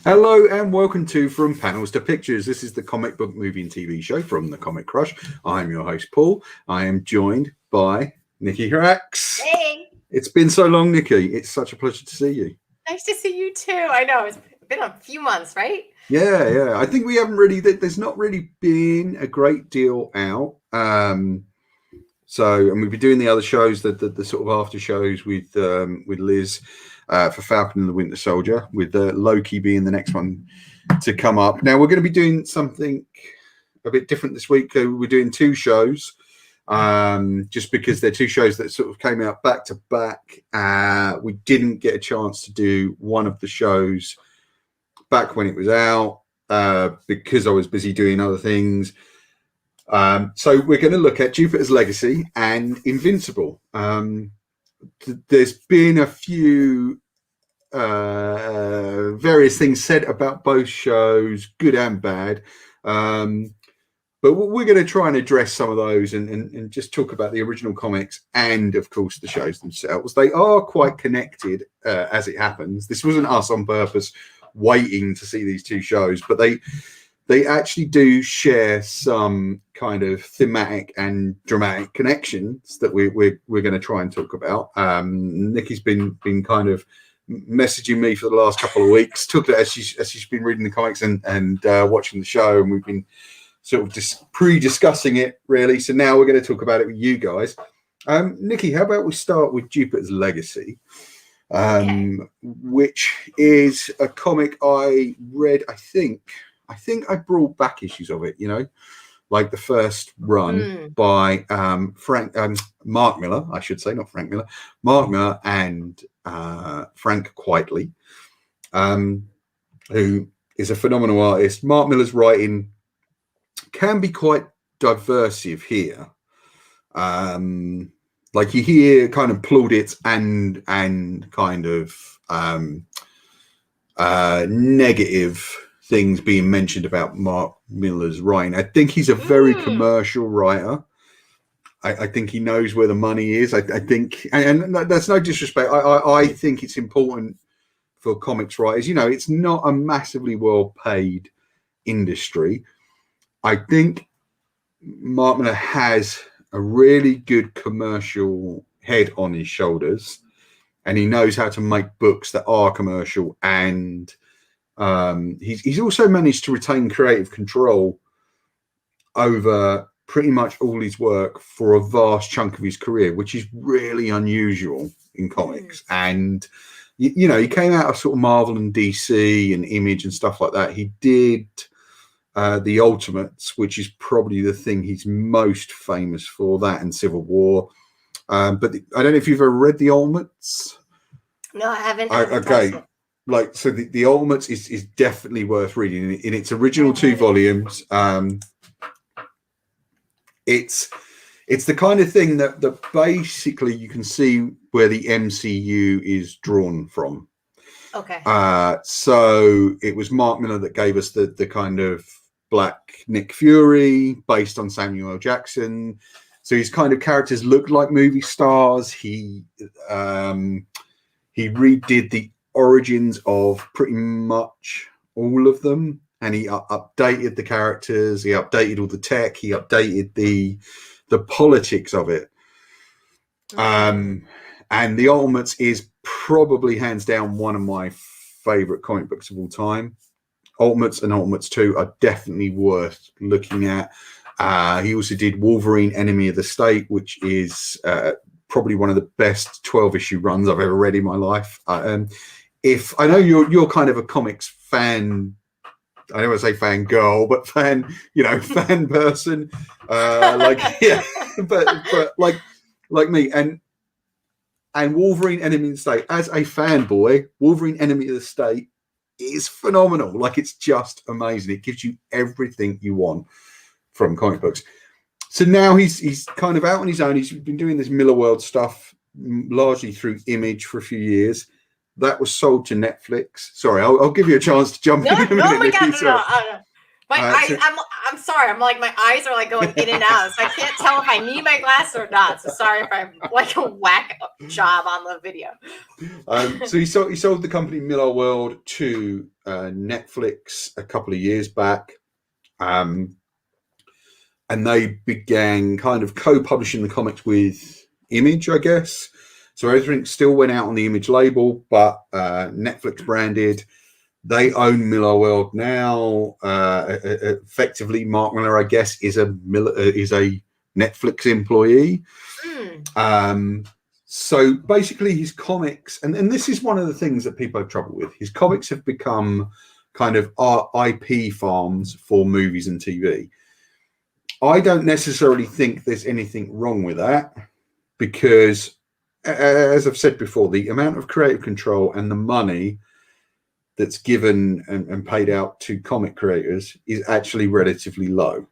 Hello and welcome to From Panels to Pictures. This is the comic book movie and TV show from the Comic Crush. I'm your host, Paul. I am joined by Nikki Hrax. Hey. It's been so long, Nikki. It's such a pleasure to see you. Nice to see you too. I know, it's been a few months, right? Yeah. I think we haven't really, there's not really been a great deal out. And we've been doing the other shows, the sort of after shows with Liz for Falcon and the Winter Soldier, with Loki being the next one to come up. Now we're going to be doing something a bit different this week. We're doing two shows, just because they're two shows that sort of came out back to back. We didn't get a chance to do one of the shows back when it was out because I was busy doing other things. So we're going to look at Jupiter's Legacy and Invincible. There's been a few various things said about both shows, good and bad. But we're going to try and address some of those and just talk about the original comics and, of course, the shows themselves. They are quite connected as it happens. This wasn't us on purpose waiting to see these two shows, but they actually do share some kind of thematic and dramatic connections that we're going to try and talk about. Nikki's been kind of messaging me for the last couple of weeks, as she's been reading the comics and watching the show, and we've been sort of just pre-discussing it, really. So now we're going to talk about it with you guys. Nikki, how about we start with Jupiter's Legacy, which is a comic I read, I think I brought back issues of it, like the first run by Mark Miller, I should say, not Frank Miller, Mark Miller and Frank Quitely, who is a phenomenal artist. Mark Miller's writing can be quite diversive here. Like you hear kind of plaudits and kind of negative things being mentioned about Mark Miller's writing. I think he's a very commercial writer. I think he knows where the money is. I think, and that's no disrespect. I think it's important for comics writers. It's not a massively well-paid industry. I think Mark Miller has a really good commercial head on his shoulders, and he knows how to make books that are commercial, and he's also managed to retain creative control over pretty much all his work for a vast chunk of his career, which is really unusual in comics. And he came out of sort of Marvel and DC and Image and stuff like that. He did the Ultimates, which is probably the thing he's most famous for, that and Civil War. But I don't know if you've ever read the Ultimates. No, I haven't. Okay. So the Ultimates is definitely worth reading in its original 2 volumes. It's the kind of thing that basically you can see where the MCU is drawn from. Okay. So it was Mark Miller that gave us the kind of Black Nick Fury based on Samuel L. Jackson. So his kind of characters look like movie stars. He redid the origins of pretty much all of them, and he updated the characters, he updated all the tech, he updated the politics of it. And the Ultimates is probably hands down one of my favorite comic books of all time. Ultimates and Ultimates 2 are definitely worth looking at. He also did Wolverine, Enemy of the State, which is probably one of the best 12-issue runs I've ever read in my life. If I know you're kind of a comics fan, I don't want to say fan girl, but fan person, but like me, and Wolverine, Enemy of the State, as a fanboy, Wolverine, Enemy of the State is phenomenal. Like, it's just amazing. It gives you everything you want from comic books. So now he's kind of out on his own. He's been doing this Miller World stuff largely through Image for a few years. That was sold to Netflix. Sorry, I'll give you a chance to jump in a minute. No, my God, no. I'm sorry. I'm like, my eyes are like going in and out, so I can't tell if I need my glasses or not. So sorry if I'm like a whack job on the video. So he sold the company Millar World to Netflix a couple of years back, and they began kind of co-publishing the comics with Image, I guess. So everything still went out on the Image label, but Netflix branded. They own Millar World now. Effectively, Mark Millar, I guess, is a Netflix employee. So basically, his comics, and this is one of the things that people have trouble with. His comics have become kind of IP farms for movies and TV. I don't necessarily think there's anything wrong with that, because, as I've said before, the amount of creative control and the money that's given and paid out to comic creators is actually relatively low.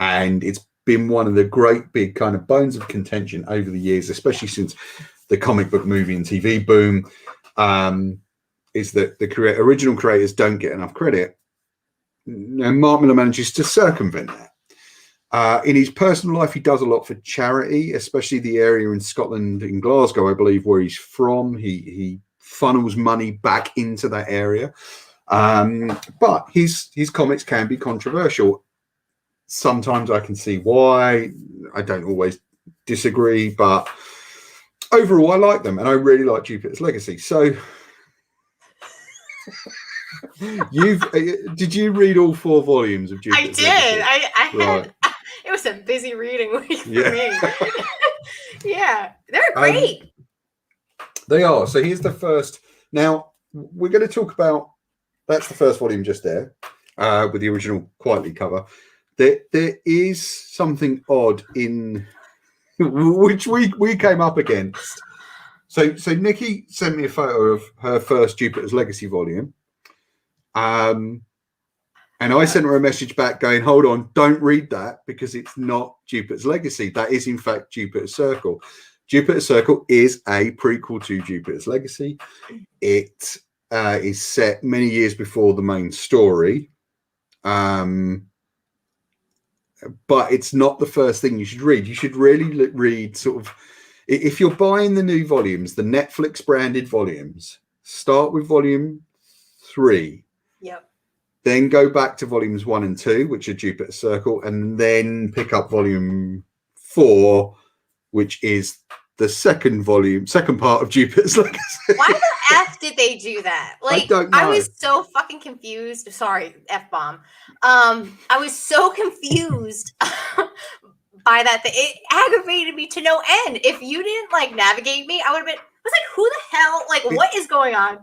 And it's been one of the great big kind of bones of contention over the years, especially since the comic book movie and TV boom, is that the original creators don't get enough credit. And Mark Millar manages to circumvent that. In his personal life, he does a lot for charity, especially the area in Scotland, in Glasgow, I believe, where he's from. He funnels money back into that area. But his comics can be controversial. Sometimes I can see why. I don't always disagree, but overall I like them, and I really like Jupiter's Legacy. So did you read all 4 volumes of Jupiter's Legacy? I did. I had it was a busy reading week for me. Yeah, they're great. They are. So here's the first. Now we're going to talk about, that's the first volume just there, with the original Quietly cover. There is something odd in which we came up against. So Nikki sent me a photo of her first Jupiter's Legacy volume. And I sent her a message back going, hold on, don't read that, because it's not Jupiter's Legacy. That is, in fact, Jupiter's Circle. Jupiter's Circle is a prequel to Jupiter's Legacy. It is set many years before the main story. But it's not the first thing you should read. You should really read sort of, if you're buying the new volumes, the Netflix branded volumes, start with volume 3. Yep. Then go back to volumes 1 and 2, which are Jupiter's Circle, and then pick up volume 4, which is the second part of Jupiter's Legacy. Why the F did they do that? Like, I don't know. I was so fucking confused. Sorry, F-bomb. I was so confused by that. It aggravated me to no end. If you didn't like navigate me, I would have been, I was like, who the hell? Like, what is going on?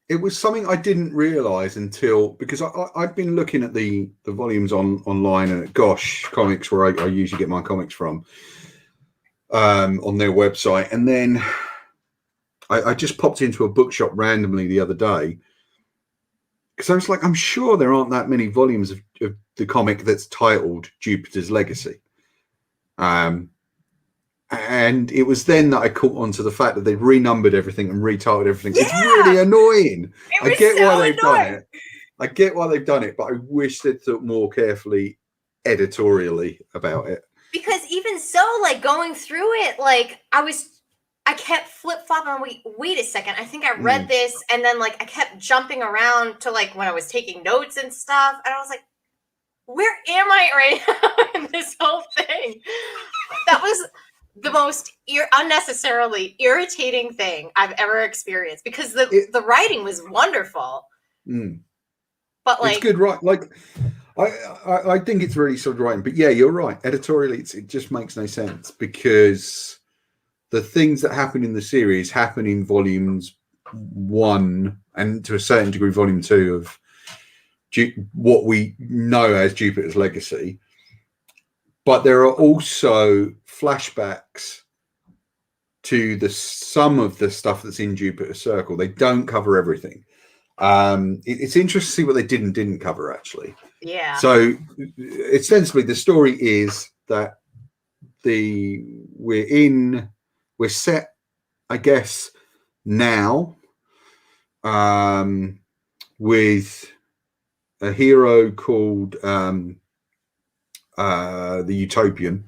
It was something I didn't realize until, because I've been looking at the volumes online and at Gosh Comics, where I usually get my comics from, on their website. And then I just popped into a bookshop randomly the other day, because I was like, I'm sure there aren't that many volumes of the comic that's titled Jupiter's Legacy. And it was then that I caught on to the fact that they've renumbered everything and retitled everything. Yeah! It's really annoying. I get why they've done it. I get why they've done it, but I wish they'd thought more carefully editorially about it. Because even so, like, going through it, like, I kept flip-flopping. Wait a second. I think I read this, and then, like, I kept jumping around to, like, when I was taking notes and stuff, and I was like, where am I right now in this whole thing? That was the most unnecessarily irritating thing I've ever experienced, because the writing was wonderful. But, like, it's good, right? Like, I think it's really solid writing, but yeah, you're right. Editorially, it just makes no sense, because the things that happen in the series happen in volumes 1 and to a certain degree volume 2 of what we know as Jupiter's Legacy. But there are also flashbacks to some of the stuff that's in Jupiter's Circle. They don't cover everything. It's interesting to see what they did and didn't cover, actually. Yeah. So ostensibly the story is that we're set, I guess, now, with a hero called the Utopian,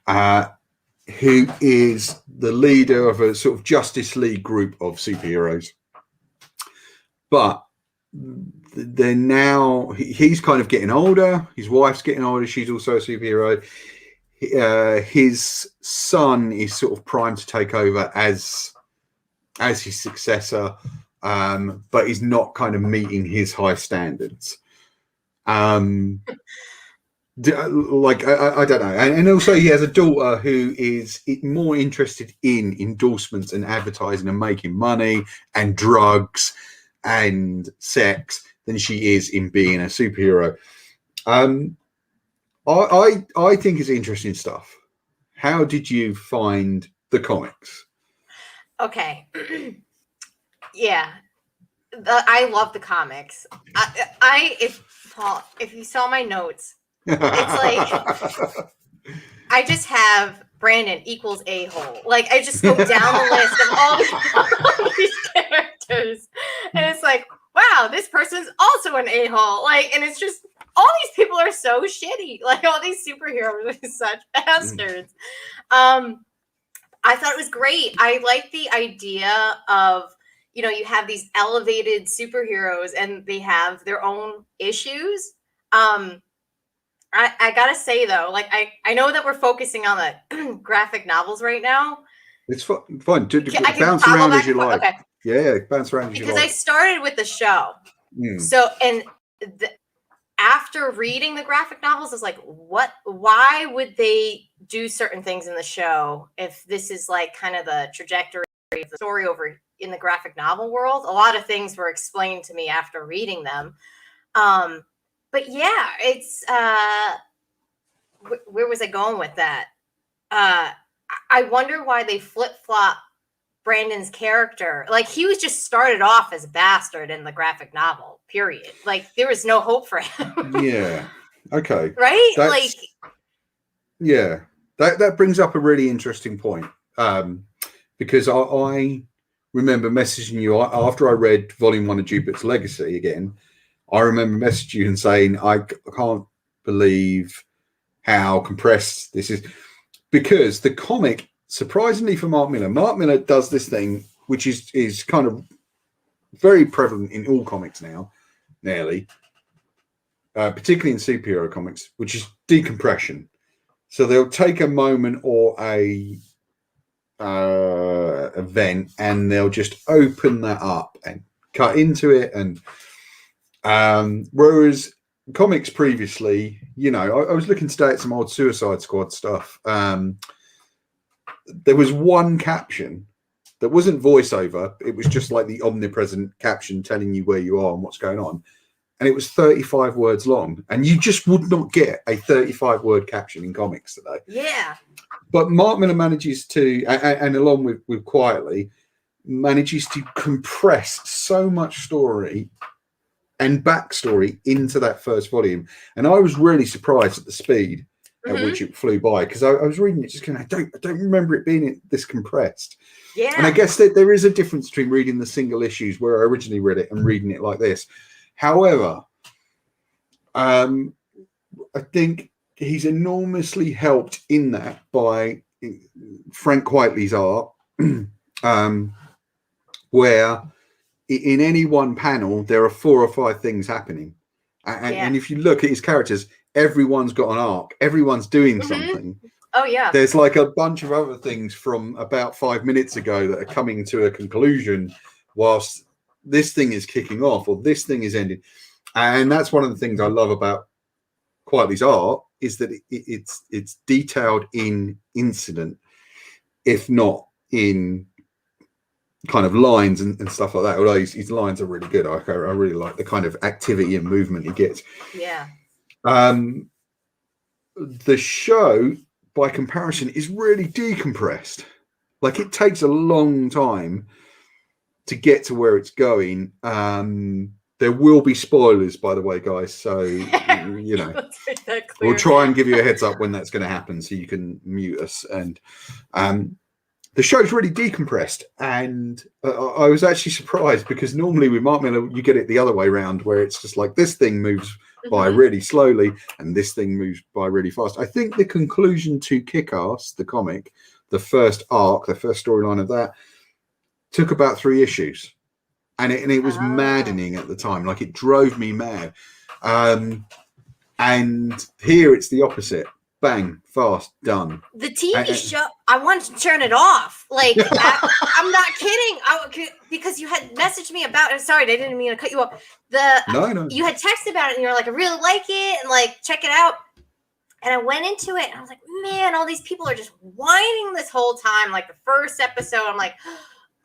who is the leader of a sort of Justice League group of superheroes. But they're now, he's kind of getting older. His wife's getting older. She's also a superhero. His son is sort of primed to take over as his successor, but he's not kind of meeting his high standards. Like I don't know, and also he has a daughter who is more interested in endorsements and advertising and making money and drugs and sex than she is in being a superhero. I think it's interesting stuff. How did you find the comics? Okay. Yeah, I love the comics. If you saw my notes, it's like I just have Brandon equals a-hole. Like I just go down the list of all these characters, and it's like, wow, this person's also an a-hole. Like, and it's just all these people are so shitty. Like all these superheroes are such bastards. I thought it was great. I like the idea of, you know, you have these elevated superheroes and they have their own issues. I gotta say though, like I know that we're focusing on the graphic novels right now. It's fun. Bounce around as you like. Okay. Yeah, bounce around as you like. Because I started with the show. So, and after reading the graphic novels, I was like, what? Why would they do certain things in the show if this is like kind of the trajectory of the story over in the graphic novel world? A lot of things were explained to me after reading them. But yeah, it's where was I going with that? I wonder why they flip-flop Brandon's character. Like he was just started off as a bastard in the graphic novel, period. Like there was no hope for him. Yeah. Okay. Right? Yeah. That brings up a really interesting point. Because I remember messaging you after I read Volume 1 of Jupiter's Legacy again. I remember messaging you and saying, I can't believe how compressed this is. Because the comic, surprisingly for Mark Millar does this thing, which is kind of very prevalent in all comics now, nearly, particularly in superhero comics, which is decompression. So they'll take a moment or a event and they'll just open that up and cut into it. And whereas comics previously, you know, I was looking today at some old Suicide Squad stuff. There was one caption that wasn't voiceover. It was just like the omnipresent caption telling you where you are and what's going on. And it was 35 words long. And you just would not get a 35-word caption in comics today. Yeah. But Mark Millar manages to, and along with Quietly, manages to compress so much story and backstory into that first volume. And I was really surprised at the speed at which it flew by, because I was reading it just going, I don't remember it being this compressed. Yeah. And I guess that there is a difference between reading the single issues where I originally read it and reading it like this. However, I think he's enormously helped in that by Frank Quitely's art, where in any one panel there are 4 or 5 things happening, and if you look at his characters, everyone's got an arc, everyone's doing something. Oh yeah, there's like a bunch of other things from about 5 minutes ago that are coming to a conclusion whilst this thing is kicking off or this thing is ending. And that's one of the things I love about Quietly's art, is that it's detailed in incident, if not in kind of lines and stuff like that. Although his lines are really good. I really like the kind of activity and movement he gets. Yeah. The show, by comparison, is really decompressed. Like it takes a long time to get to where it's going. There will be spoilers, by the way, guys. So, you know, we'll try and give you a heads up when that's going to happen so you can mute us. And the show's really decompressed, and I was actually surprised because normally with Mark Miller you get it the other way around, where it's just like this thing moves by really slowly and this thing moves by really fast. I think the conclusion to Kick-Ass, the comic, the first arc, the first storyline of that, took about 3 issues, and it was maddening at the time. Like, it drove me mad. And here it's the opposite. Bang, fast, done. The TV show, I wanted to turn it off. Like, I'm not kidding. Because you had messaged me about it. Sorry, I didn't mean to cut you off. No. You had texted about it, and you were like, I really like it, and like, check it out. And I went into it, and I was like, man, all these people are just whining this whole time. Like, the first episode, I'm like,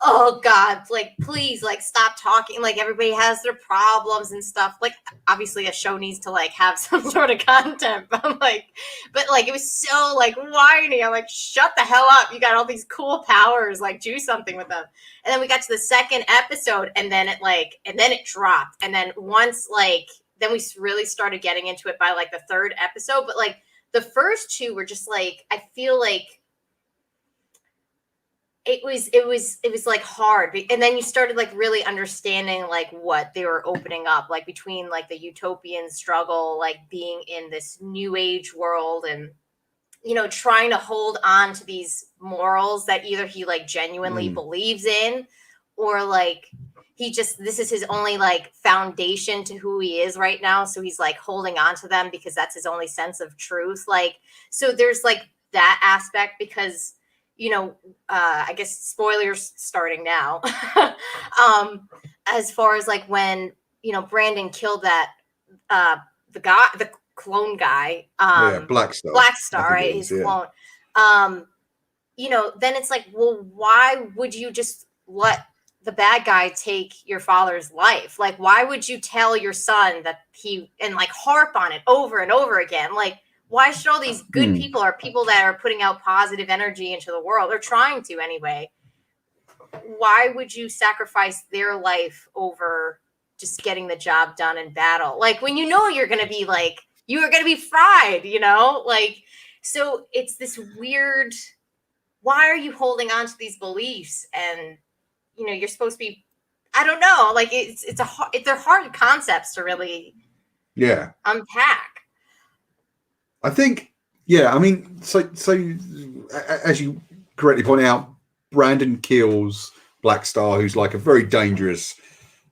oh God, like, please, like, stop talking. Like, everybody has their problems and stuff. Like, obviously a show needs to like have some sort of content. But I'm like, it was so like whiny. I'm like, shut the hell up. You got all these cool powers, like, do something with them. And then we got to the second episode, and then it dropped. And then once, like, then we really started getting into it by like the third episode. But like the first 2 were just like, I feel like it was like hard. And then you started like really understanding like what they were opening up, like between like the utopian struggle, like being in this new age world, and, you know, trying to hold on to these morals that either he like genuinely believes in, or like this is his only like foundation to who he is right now. So he's like holding on to them because that's his only sense of truth. Like, so there's like that aspect, because, you know, I guess spoilers starting now. As far as like when, you know, Brandon killed that the clone guy, Black Star, right? His clone. You know, then it's like, well, why would you just let the bad guy take your father's life? Like, why would you tell your son that and like harp on it over and over again? Like, why should all these good people, or people that are putting out positive energy into the world, or trying to anyway, why would you sacrifice their life over just getting the job done in battle? Like, when you know you're going to be like, you are going to be fried, you know? Like, so it's this weird, why are you holding on to these beliefs? And, you know, you're supposed to be, I don't know, like, they're hard concepts to really unpack. I think, I mean, so as you correctly point out, Brandon kills Black Star, who's like a very dangerous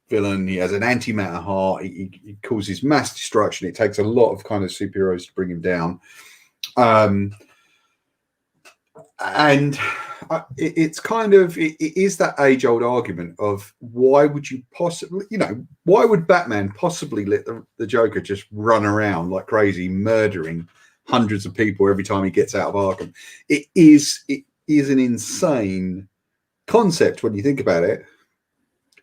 villain. He has an antimatter heart. He causes mass destruction. It takes a lot of kind of superheroes to bring him down. And it's kind of, it is that age-old argument of why would you possibly, you know, why would Batman possibly let the Joker just run around like crazy, murdering hundreds of people every time he gets out of Arkham? It is an insane concept when you think about it.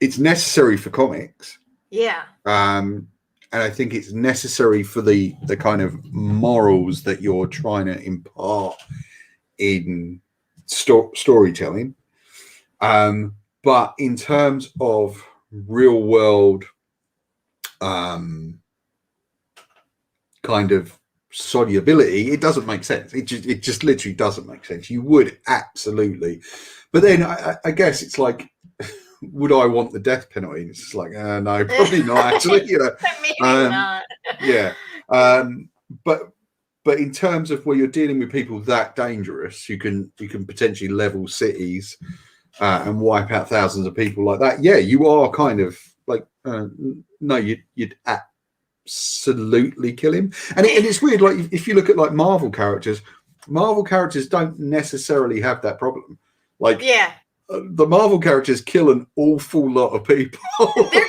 It's necessary for comics. Yeah. And I think it's necessary for the kind of morals that you're trying to impart in storytelling. But in terms of real world kind of solubility, it doesn't make sense. It just literally doesn't make sense. You would absolutely, but then I guess it's like, would I want the death penalty? It's just like, no, probably not. Actually, you know, maybe not. Yeah, but in terms of where you're dealing with people that dangerous, you can potentially level cities and wipe out thousands of people like that. Yeah, you are kind of like, no, you'd absolutely kill him. And it's weird. Like, if you look at like Marvel characters don't necessarily have that problem. Like, the Marvel characters kill an awful lot of people. They're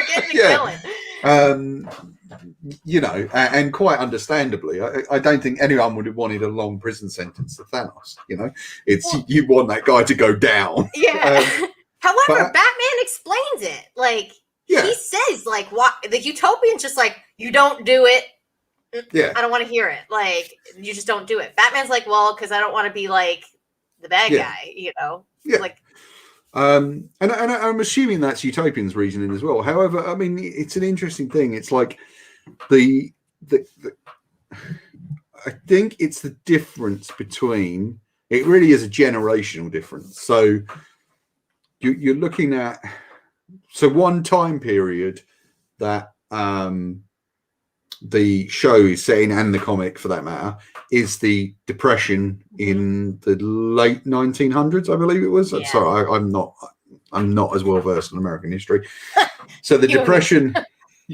getting killing. You know, and quite understandably, I don't think anyone would have wanted a long prison sentence to Thanos. You know, you want that guy to go down. Yeah. However, Batman explains it. Like, he says, like, what the Utopian's just like, you don't do it. Yeah. I don't want to hear it. Like, you just don't do it. Batman's like, well, because I don't want to be like the bad guy, you know? Yeah. Like, and I'm assuming that's Utopian's reasoning as well. However, I mean, it's an interesting thing. It's like I think it's the difference between It really is a generational difference. So you're looking at one time period that the show is set in, and the comic for that matter, is the Depression in the late 1900s, I believe it was. Yeah. Sorry, I'm not as well versed in American history. So the Depression,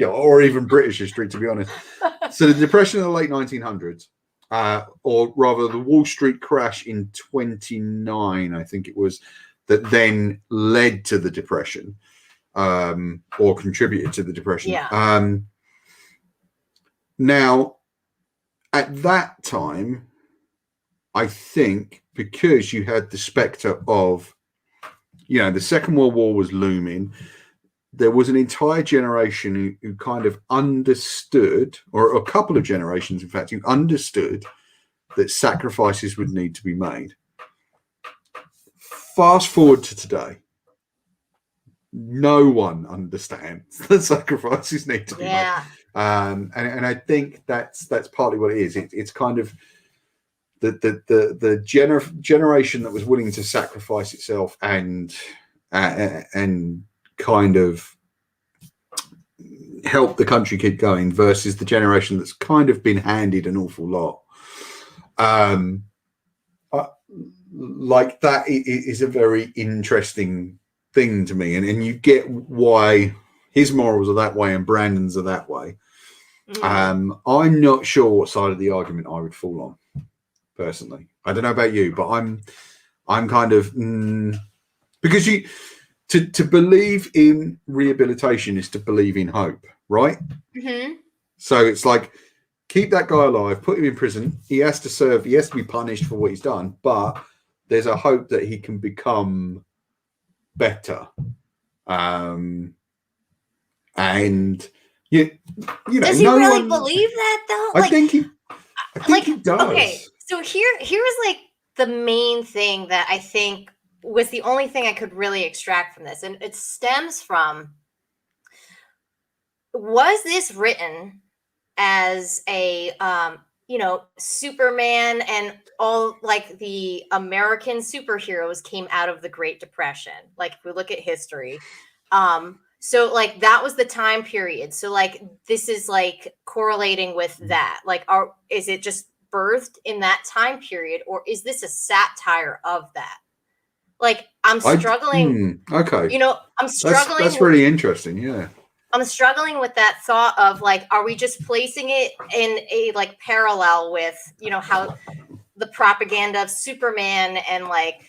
or even British history, to be honest. So the Depression in the late 1900s, or rather the Wall Street crash in 29, I think it was, that then led to the Depression, or contributed to the Depression. Yeah. Now, at that time, I think because you had the spectre of, the Second World War was looming, there was an entire generation who kind of understood, or a couple of generations, in fact, who understood that sacrifices would need to be made. Fast forward to today. No one understands that sacrifices need to be made. And I think that's partly what it is. It's kind of the generation that was willing to sacrifice itself and kind of help the country keep going, versus the generation that's kind of been handed an awful lot. Like that is a very interesting thing to me, and you get why his morals are that way and Brandon's are that way. I'm not sure what side of the argument I would fall on, personally. I don't know about you, but I'm kind of because to believe in rehabilitation is to believe in hope, right? Mm-hmm. So it's like, keep that guy alive, put him in prison. He has to be punished for what he's done, but there's a hope that he can become better. And you know, does he really believe that though? I think he does. Okay, so here's like the main thing that I think was the only thing I could really extract from this, and it stems from, was this written as a Superman and all like the American superheroes came out of the Great Depression? Like, if we look at history, so like that was the time period. So like this is like correlating with that. Like, is it just birthed in that time period, or is this a satire of that? Like, I'm struggling. Okay. I'm struggling. That's really interesting. Yeah. I'm struggling with that thought of like, are we just placing it in a like parallel with, how the propaganda of Superman and like,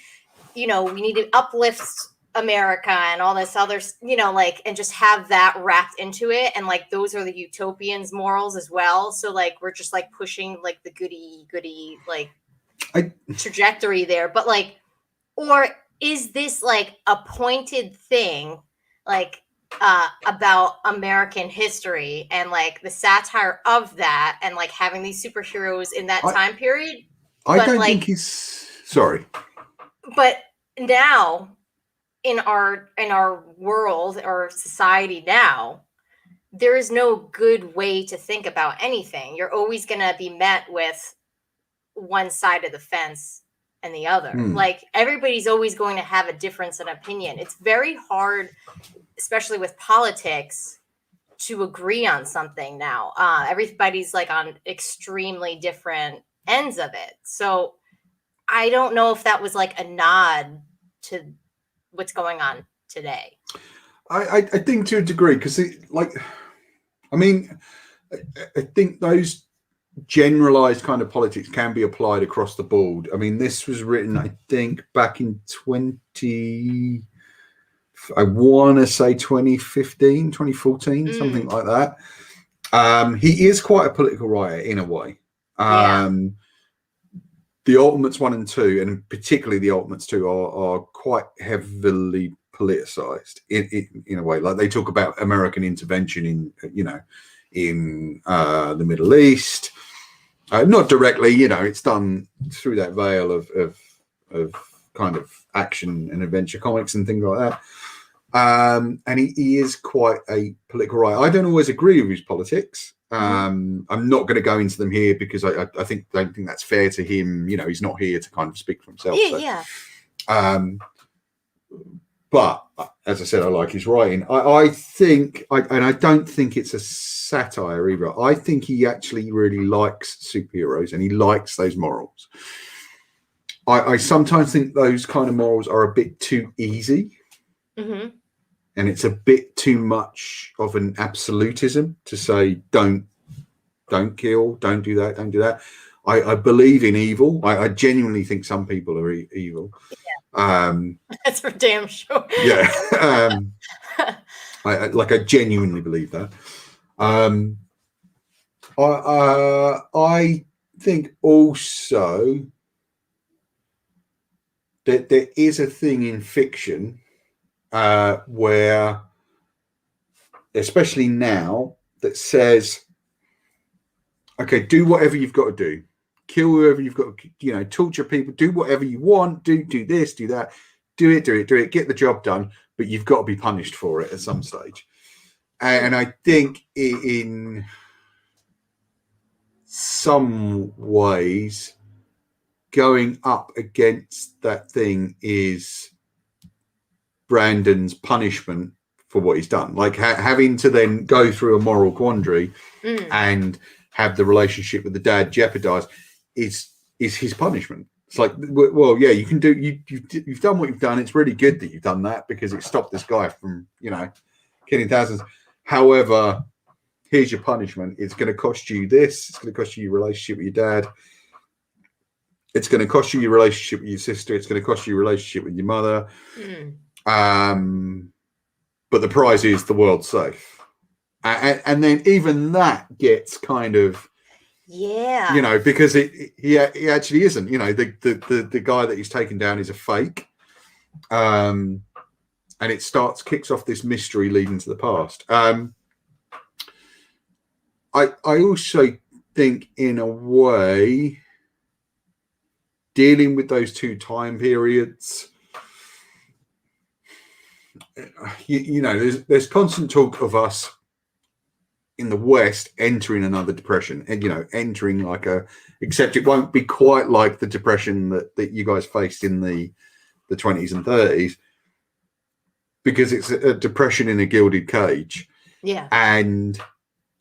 we need to uplift America and all this other, and just have that wrapped into it. And like, those are the utopians' morals as well. So like, we're just like pushing like the goody like trajectory there. But like, or is this like a pointed thing, like, about American history and like the satire of that, and like having these superheroes in that time period? I don't think he's sorry. But now in our world or society now, there is no good way to think about anything. You're always going to be met with one side of the fence and the other. Like, everybody's always going to have a difference in opinion. It's very hard, especially with politics, to agree on something now. Everybody's like on extremely different ends of it. So I don't know if that was like a nod to what's going on today. I think to a degree, because I think those generalized kind of politics can be applied across the board. I mean, this was written, I think, back in 2015, 2014, something like that. He is quite a political writer in a way. The Ultimates 1 and 2, and particularly the Ultimates 2, are quite heavily politicized in a way. Like, they talk about American intervention in the Middle East. Not directly, it's done through that veil of kind of action and adventure comics and things like that. And he is quite a political writer. I don't always agree with his politics. I'm not going to go into them here because I don't think that's fair to him. You know, he's not here to kind of speak for himself. Yeah. But as I said, I like his writing. I think, and I don't think it's a satire either. I think he actually really likes superheroes and he likes those morals. I sometimes think those kind of morals are a bit too easy. And it's a bit too much of an absolutism to say, don't kill, don't do that, don't do that. I believe in evil. I genuinely think some people are evil. Yeah. That's for damn sure. Yeah. I genuinely believe that. I think also that there is a thing in fiction where, especially now, that says, okay, do whatever you've got to do, kill whoever you've got to, torture people, do whatever you want, do this, do that, do it, get the job done, but you've got to be punished for it at some stage. And I think in some ways, going up against that thing is Brandon's punishment for what he's done, like having to then go through a moral quandary and have the relationship with the dad jeopardized is his punishment. It's like, well, yeah, you can do, you've done what you've done. It's really good that you've done that because it stopped this guy from, killing thousands. However, here's your punishment. It's going to cost you this. It's going to cost you your relationship with your dad. It's going to cost you your relationship with your sister. It's going to cost you your relationship with your mother. But the prize is the world's safe. And then even that gets kind of, because he actually isn't, the guy that he's taken down is a fake. And it kicks off this mystery leading to the past. I also think in a way, dealing with those two time periods, there's constant talk of us in the West entering another depression and, entering except it won't be quite like the depression that you guys faced in the 20s and 30s, because it's a depression in a gilded cage. Yeah. And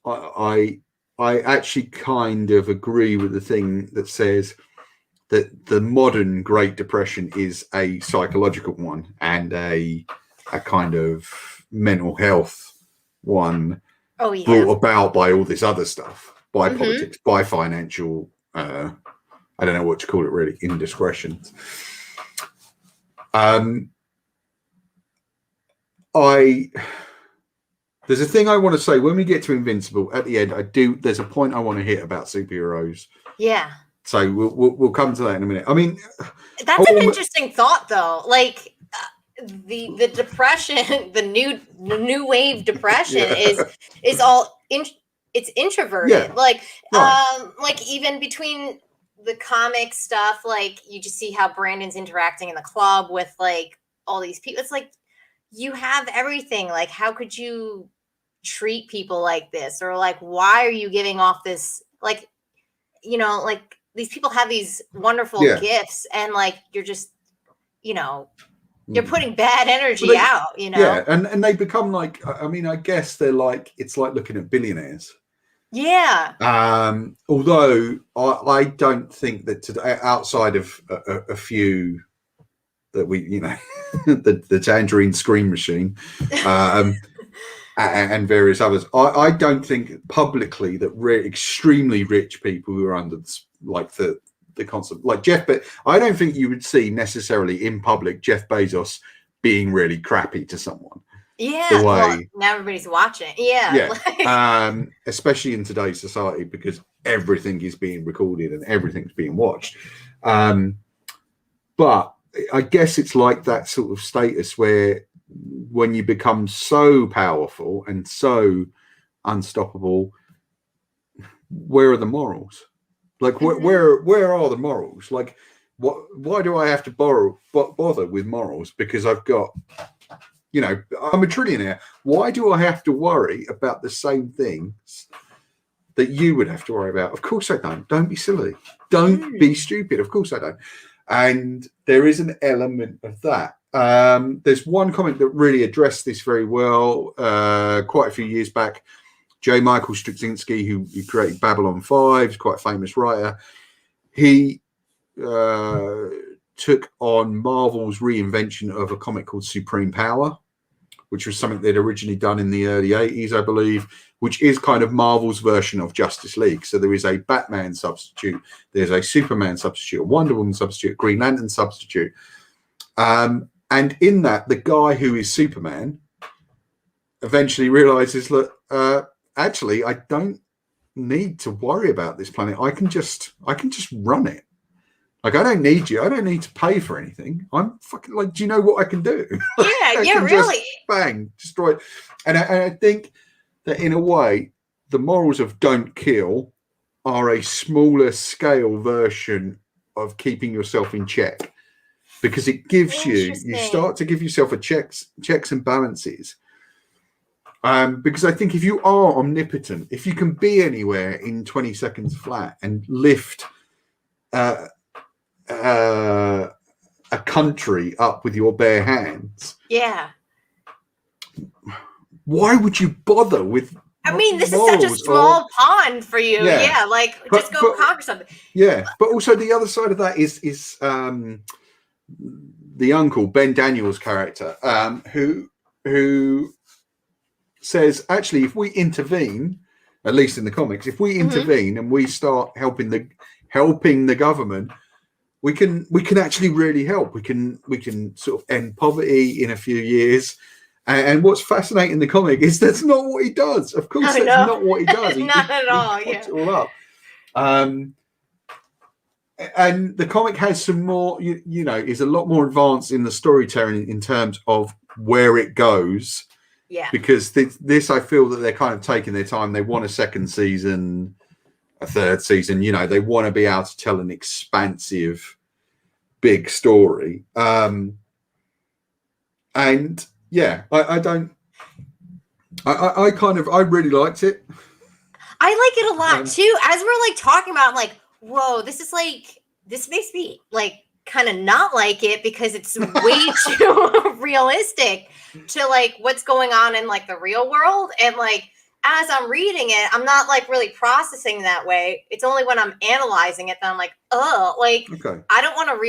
I actually kind of agree with the thing that says that the modern Great Depression is a psychological one and a kind of mental health one, brought about by all this other stuff, by politics, by financial, I don't know what to call it really, indiscretions. There's a thing I want to say when we get to Invincible at the end. There's a point I want to hit about superheroes. Yeah. So we'll come to that in a minute. I mean, that's an interesting thought, though. Like the depression, the new wave depression is all it's introverted. Yeah. Like even between the comic stuff, like you just see how Brandon's interacting in the club with like all these people. It's like you have everything. Like, how could you treat people like this? Or like, why are you giving off this, like, like these people have these wonderful gifts and like, you're just, you're putting bad energy out, Yeah. And they become like, I mean, I guess they're like, it's like looking at billionaires. Yeah. Although I don't think that today, outside of a few that we, the Tangerine Scream Machine, and various others, I don't think publicly that extremely rich people who are under the concept, like Jeff, but I don't think you would see necessarily in public Jeff Bezos being really crappy to someone. Yeah, well, now everybody's watching. Yeah. Especially in today's society, because everything is being recorded and everything's being watched. But I guess it's like that sort of status where when you become so powerful and so unstoppable, where are the morals? Like, where are the morals? Like, why do I have to bother with morals? Because I've got You know, I'm a trillionaire. Why do I have to worry about the same things that you would have to worry about? Of course I don't. Don't be silly. Don't be stupid. Of course I don't. And there is an element of that. There's one comment that really addressed this very well quite a few years back. J. Michael Straczynski, who created Babylon 5, is quite a famous writer. He took on Marvel's reinvention of a comic called Supreme Power, which was something they'd originally done in the early 80s, I believe, which is kind of Marvel's version of Justice League. So there is a Batman substitute, there's a Superman substitute, a Wonder Woman substitute, a Green Lantern substitute. And in that, the guy who is Superman eventually realizes that actually I don't need to worry about this planet. I can just run it. Like, I don't need you. I don't need to pay for anything. I'm fucking like, do you know what I can do? Yeah, really. Just, bang, destroy it. And I think that in a way, the morals of don't kill are a smaller scale version of keeping yourself in check, because it gives you start to give yourself a checks and balances. Because I think if you are omnipotent, if you can be anywhere in 20 seconds flat and lift a country up with your bare hands, why would you bother with? I mean, this is such a small pond for you. Yeah, like just go conquer something. Yeah, but also the other side of that is the uncle Ben Daniels character, who says, actually, if we intervene, at least in the comics, if we intervene and we start helping the government, we can actually really help. We can sort of end poverty in a few years. And what's fascinating in the comic is that's not what he does. Of course, that's not what he does. Not at all. He puts it all up. And the comic has some more, you know, is a lot more advanced in the storytelling in terms of where it goes. Yeah. Because this, I feel that they're kind of taking their time. They want a second season, a third season. You know, they want to be able to tell an expansive, big story. And yeah, I really liked it. I like it a lot too. As we're like talking about, I'm like, whoa, this makes me like kind of not like it, because it's way too realistic to like what's going on in like the real world. And like, as I'm reading it, I'm not like really processing that way. It's only when I'm analyzing it that I'm like, oh, like, I don't want to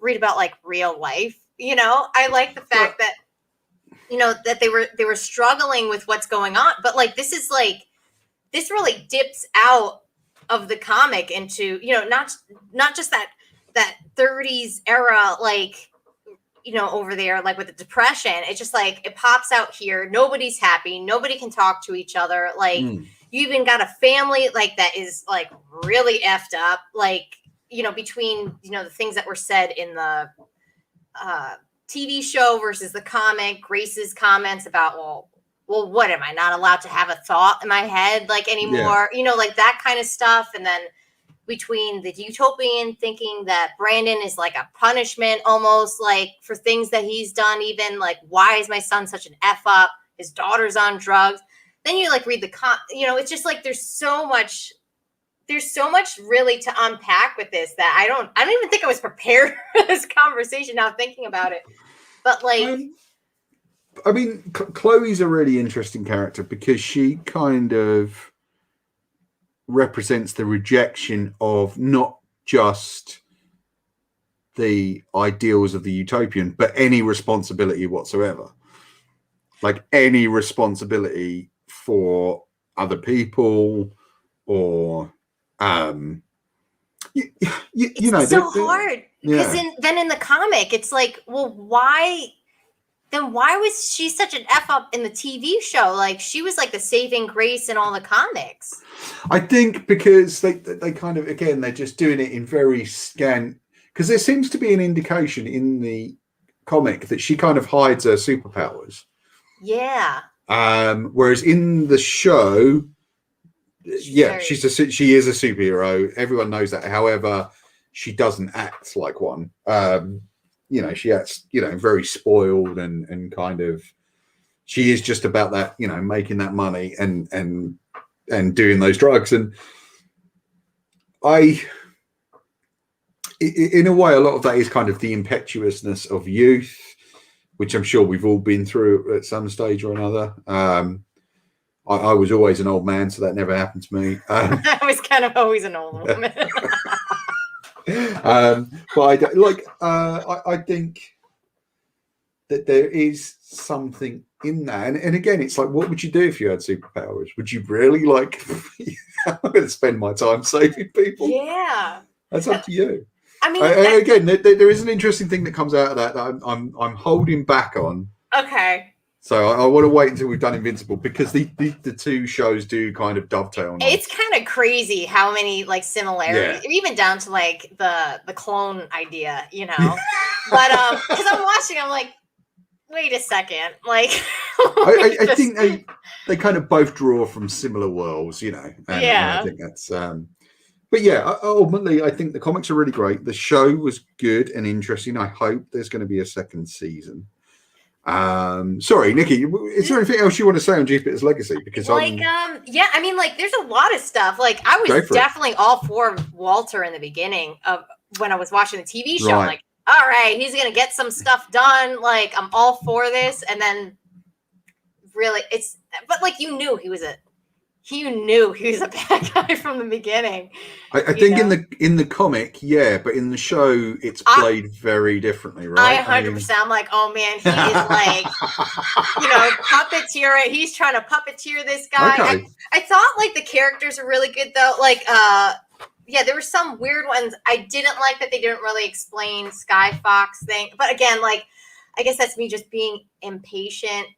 read about like real life. You know, I like the fact that, you know, that they were struggling with what's going on, but like, this really dips out of the comic into, you know, not just that 30s era, like, you know, over there, like with the depression. It's just like, it pops out here. Nobody's happy. Nobody can talk to each other. Like, you even got a family like that is like really effed up. Like, you know, between, you know, the things that were said in the TV show versus the comic, Grace's comments about, well, what am I not allowed to have a thought in my head like anymore? Yeah. You know, like that kind of stuff. And then between the utopian thinking that Brandon is like a punishment almost, like for things that he's done, even like, why is my son such an F up? His daughter's on drugs. Then you like read you know, it's just like, there's so much really to unpack with this that I don't even think I was prepared for this conversation now thinking about it. But like, I mean, Chloe's a really interesting character because she kind of represents the rejection of not just the ideals of the utopian, but any responsibility whatsoever. Like any responsibility for other people or, you know, it's so hard because then in the comic, it's like, well, why was she such an F up in the TV show? Like, she was like the saving grace in all the comics. I think because they kind of, again, they're just doing it in very scant, because there seems to be an indication in the comic that she kind of hides her superpowers. Yeah. Whereas in the show, she is a superhero. Everyone knows that. However, she doesn't act like one. You know, she acts, you know, very spoiled and kind of she is just about that, you know, making that money and doing those drugs. And in a way, a lot of that is kind of the impetuousness of youth, which I'm sure we've all been through at some stage or another. I was always an old man, so that never happened to me. I was kind of always an old woman. But I think that there is something in that. And again, it's like, what would you do if you had superpowers? Would you really like, I'm going to spend my time saving people? Yeah. That's up to you. I mean, again, there is an interesting thing that comes out of that I'm holding back on. Okay. So I want to wait until we've done Invincible, because the two shows do kind of dovetail on. It's kind of crazy how many like similarities, even down to like the clone idea, you know. But because I'm watching, I'm like, wait a second, like. I think they kind of both draw from similar worlds, you know. And I think that's. But yeah, ultimately, I think the comics are really great. The show was good and interesting. I hope there's going to be a second season. Sorry, Nikki, is there anything else you want to say on Jupiter's Legacy? Because yeah, I mean, like, there's a lot of stuff. Like, I was definitely all for Walter in the beginning of when I was watching the TV show. I'm like, all right, he's gonna get some stuff done. Like, I'm all for this. And then, really, but like, you knew he was a bad guy from the beginning. I think in the comic, yeah, but in the show, it's played very differently, right? 100%. I'm like, oh man, he is like, puppeteer. He's trying to puppeteer this guy. Okay. I thought like the characters are really good though. Like, there were some weird ones. I didn't like that they didn't really explain Sky Fox thing. But again, like, I guess that's me just being impatient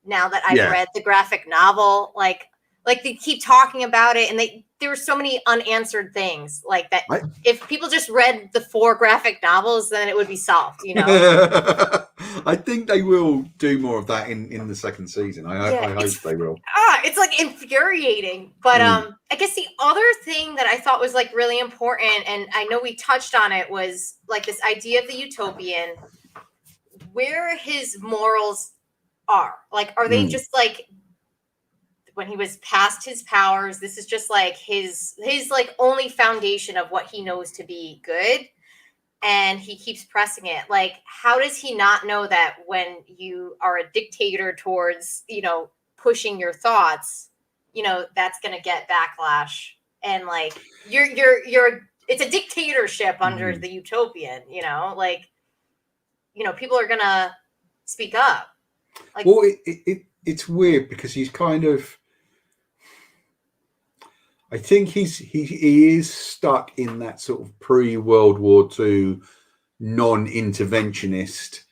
now that I've read the graphic novel. Like they keep talking about it, and there were so many unanswered things like that. If people just read the 4 graphic novels, then it would be solved, you know. I think they will do more of that in the second season. I hope they will. It's like infuriating. But I guess the other thing that I thought was like really important, and I know we touched on it, was like this idea of the utopian, where his morals are. Like, are they just like, when he was past his powers, this is just like his like only foundation of what he knows to be good, and he keeps pressing it. Like, how does he not know that when you are a dictator towards, pushing your thoughts, that's going to get backlash, and like you're it's a dictatorship under the utopian, like, people are going to speak up. Like, well, it's weird because he's kind of, I think he is stuck in that sort of pre-World War II non-interventionist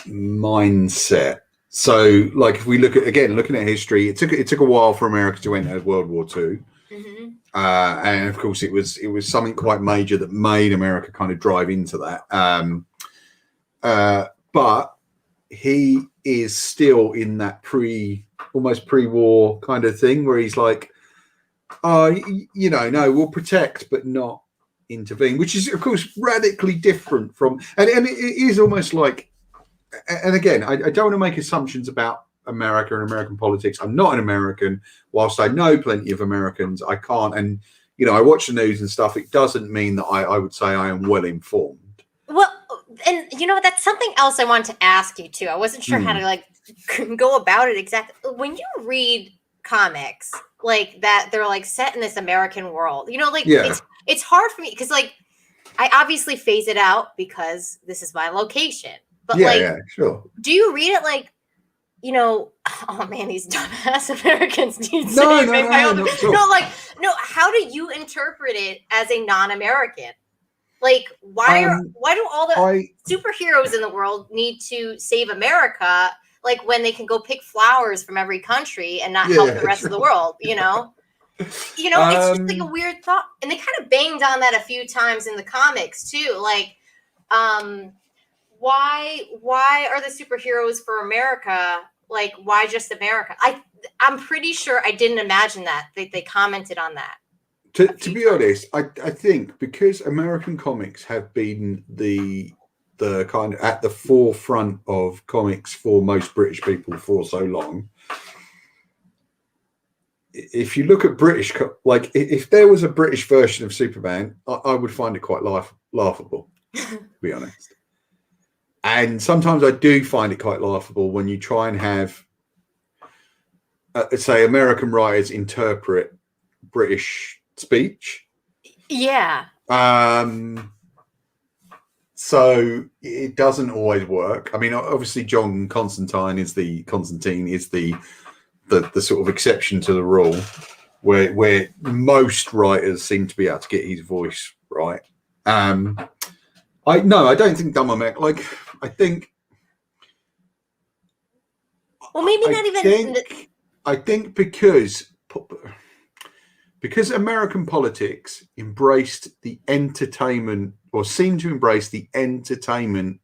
mindset. So, like, if we looking at history, it took a while for America to enter World War II, and of course, it was something quite major that made America kind of drive into that. But he is still in that almost pre-war kind of thing where he's like, no, we'll protect but not intervene, which is of course radically different from, and it is almost like, and again, I don't want to make assumptions about America and American politics. I'm not an American. Whilst I know plenty of Americans, I can't, and I watch the news and stuff. It doesn't mean that I would say I am well informed. Well, and that's something else I wanted to ask you too. I wasn't sure how to like go about it exactly. When you read comics like that, they're like set in this American world, it's hard for me because like I obviously phase it out because this is my location. But sure. Do you read it like, oh man, these dumbass Americans need No, how do you interpret it as a non-American? Like, why do all the superheroes in the world need to save America? Like, when they can go pick flowers from every country and not help the rest of the world, it's just like a weird thought. And they kind of banged on that a few times in the comics too. Like, why are the superheroes for America? Like, why just America? I'm pretty sure I didn't imagine that they commented on that. To be honest, I think because American comics have been the the kind of at the forefront of comics for most British people for so long. If you look at British, like if there was a British version of Superman, I would find it quite laughable, to be honest. And sometimes I do find it quite laughable when you try and have, say, American writers interpret British speech. Yeah. So it doesn't always work. I mean, obviously, John Constantine is the sort of exception to the rule, where most writers seem to be able to get his voice right. I don't think Dumb America. Like, I think. Well, maybe not even. I think because American politics embraced the entertainment, or seemed to embrace the entertainment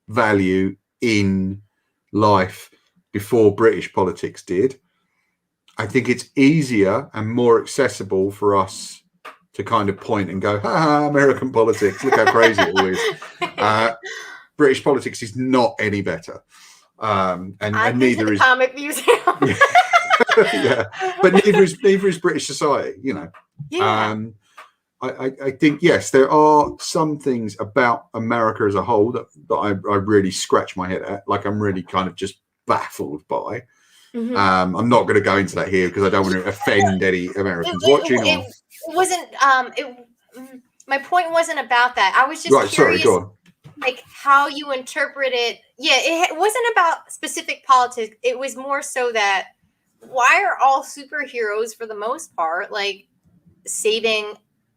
value in life before British politics did. I think it's easier and more accessible for us to kind of point and go, ha, American politics, look how crazy it all is. British politics is not any better. And neither is comic museum. Yeah, but neither is British society, you know. Yeah. I think, yes, there are some things about America as a whole that I really scratch my head at, like I'm really kind of just baffled by. Mm-hmm. I'm not going to go into that here because I don't want to offend any Americans watching. It wasn't. My point wasn't about that. I was just curious, go on. like how you interpret it. Yeah, it wasn't about specific politics. It was more so that why are all superheroes, for the most part, like saving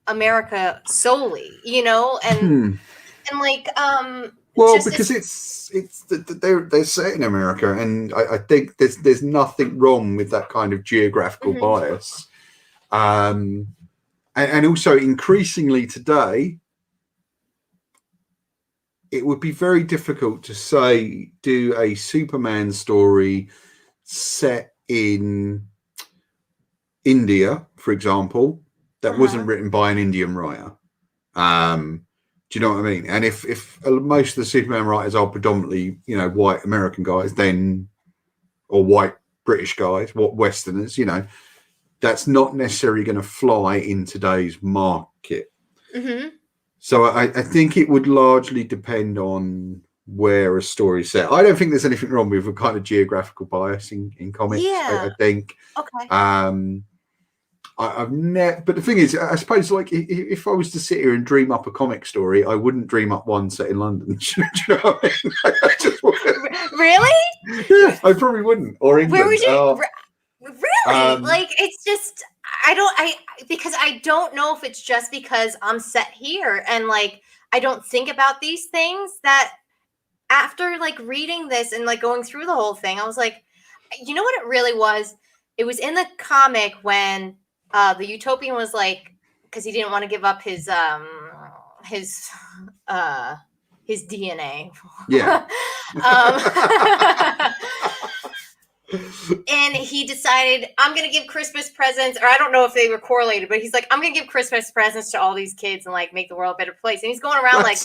America solely? You know, and like well, because they're set in America, and I think there's nothing wrong with that kind of geographical bias, and also increasingly today, it would be very difficult to do a Superman story set in India, for example, that wasn't written by an Indian writer. Do you know what I mean? And if most of the Superman writers are predominantly, you know, white American guys, then, or white British guys, what Westerners, you know, that's not necessarily going to fly in today's market. Mm-hmm. So I think it would largely depend on where a story is set. I don't think there's anything wrong with a kind of geographical bias in comics. Yeah. I think. Okay. I've never, but the thing is, I suppose, like, if I was to sit here and dream up a comic story, I wouldn't dream up one set in London. Do you know what I mean? I just wouldn't. Really? Yeah, I probably wouldn't. Or England. Where would you? Really? Like, it's just, because I don't know if it's just because I'm set here and like I don't think about these things, that after like reading this and like going through the whole thing, I was like, you know what it really was? It was in the comic when the Utopian was like, because he didn't want to give up his DNA. Yeah. And he decided, I'm going to give Christmas presents, or I don't know if they were correlated, but he's like, I'm going to give Christmas presents to all these kids and like make the world a better place. And he's going around like,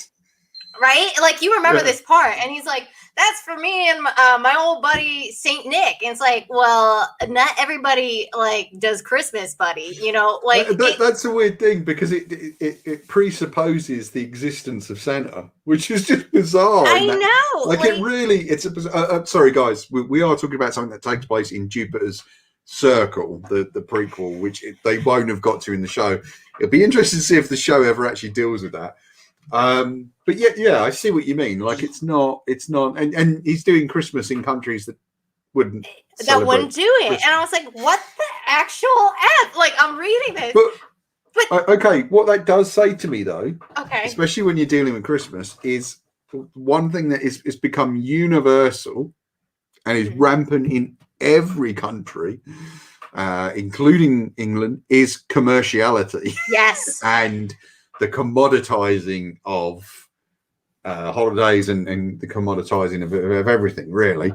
right? Like, you remember this part. And he's like, that's for me and my old buddy Saint Nick. And it's like, well, not everybody like does Christmas, buddy. You know, like that's a weird thing because it presupposes the existence of Santa, which is just bizarre. I know. Like it really, it's a. Sorry, guys, we are talking about something that takes place in Jupiter's Circle, the prequel, which they won't have got to in the show. It'll be interesting to see if the show ever actually deals with that. But yeah, I see what you mean. Like it's not, and he's doing Christmas in countries that wouldn't do it. Christmas. And I was like, what the actual F? Like, I'm reading this. But okay, what that does say to me though, okay, especially when you're dealing with Christmas, is one thing that is become universal and is rampant in every country, including England, is commerciality. Yes. And the commoditizing of holidays and the commoditizing of everything, really.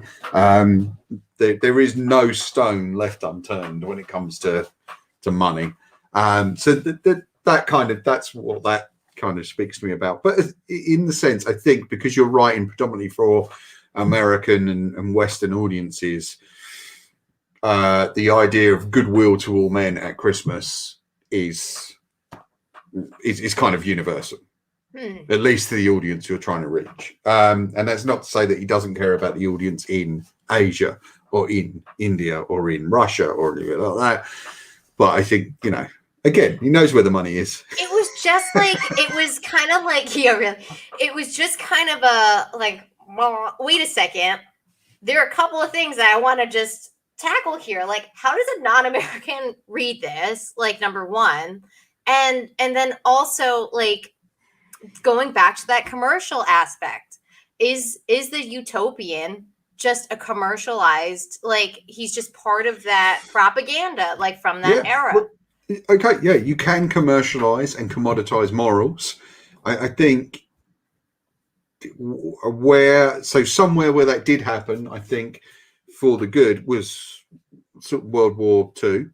There is no stone left unturned when it comes to money. So that's what that kind of speaks to me about. But in the sense, I think because you're writing predominantly for American and Western audiences, the idea of goodwill to all men at Christmas is kind of universal, at least to the audience you're trying to reach. And that's not to say that he doesn't care about the audience in Asia or in India or in Russia or anything like that. But I think, you know, again, he knows where the money is. It was just like, it was kind of like, yeah, really. It was just kind of a, like, well, wait a second. There are a couple of things that I want to just tackle here. Like, how does a non-American read this? Like, number one. And then also, like, going back to that commercial aspect, is the utopian just a commercialized, like, he's just part of that propaganda, like, from that era? Well, okay, yeah, you can commercialize and commoditize morals. I think somewhere where that did happen, I think for the good was sort of World War II.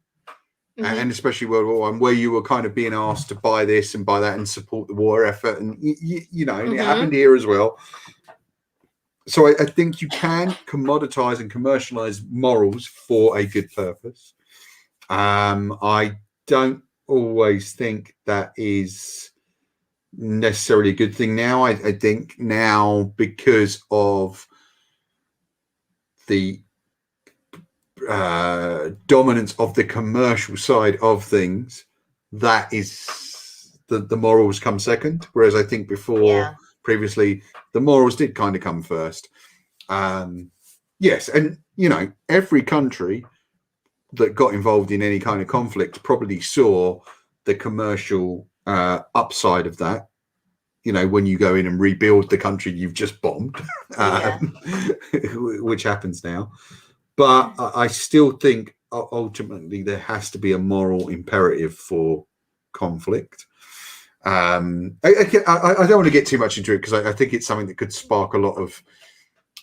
And especially World War I, where you were kind of being asked to buy this and buy that and support the war effort, and you know, and it happened here as well. So I think you can commoditize and commercialize morals for a good purpose. I don't always think that is necessarily a good thing now. I think now, because of the dominance of the commercial side of things, that is the morals come second, whereas I think before, previously, the morals did kind of come first. Yes, and you know, every country that got involved in any kind of conflict probably saw the commercial upside of that. You know, when you go in and rebuild the country you've just bombed, which happens now. But I still think ultimately there has to be a moral imperative for conflict. I don't want to get too much into it because I think it's something that could spark a lot of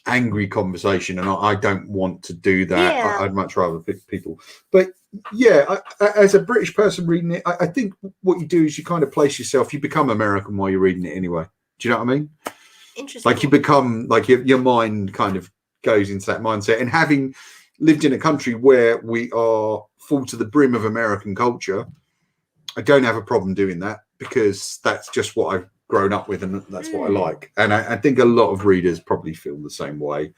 angry conversation, and I don't want to do that. Yeah. I'd much rather pick people. But yeah, as a British person reading it, I think what you do is you kind of place yourself, you become American while you're reading it anyway. Do you know what I mean? Interesting. Like you become, like your mind kind of goes into that mindset, and having lived in a country where we are full to the brim of American culture, I don't have a problem doing that because that's just what I've grown up with and that's what I like. And I think a lot of readers probably feel the same way.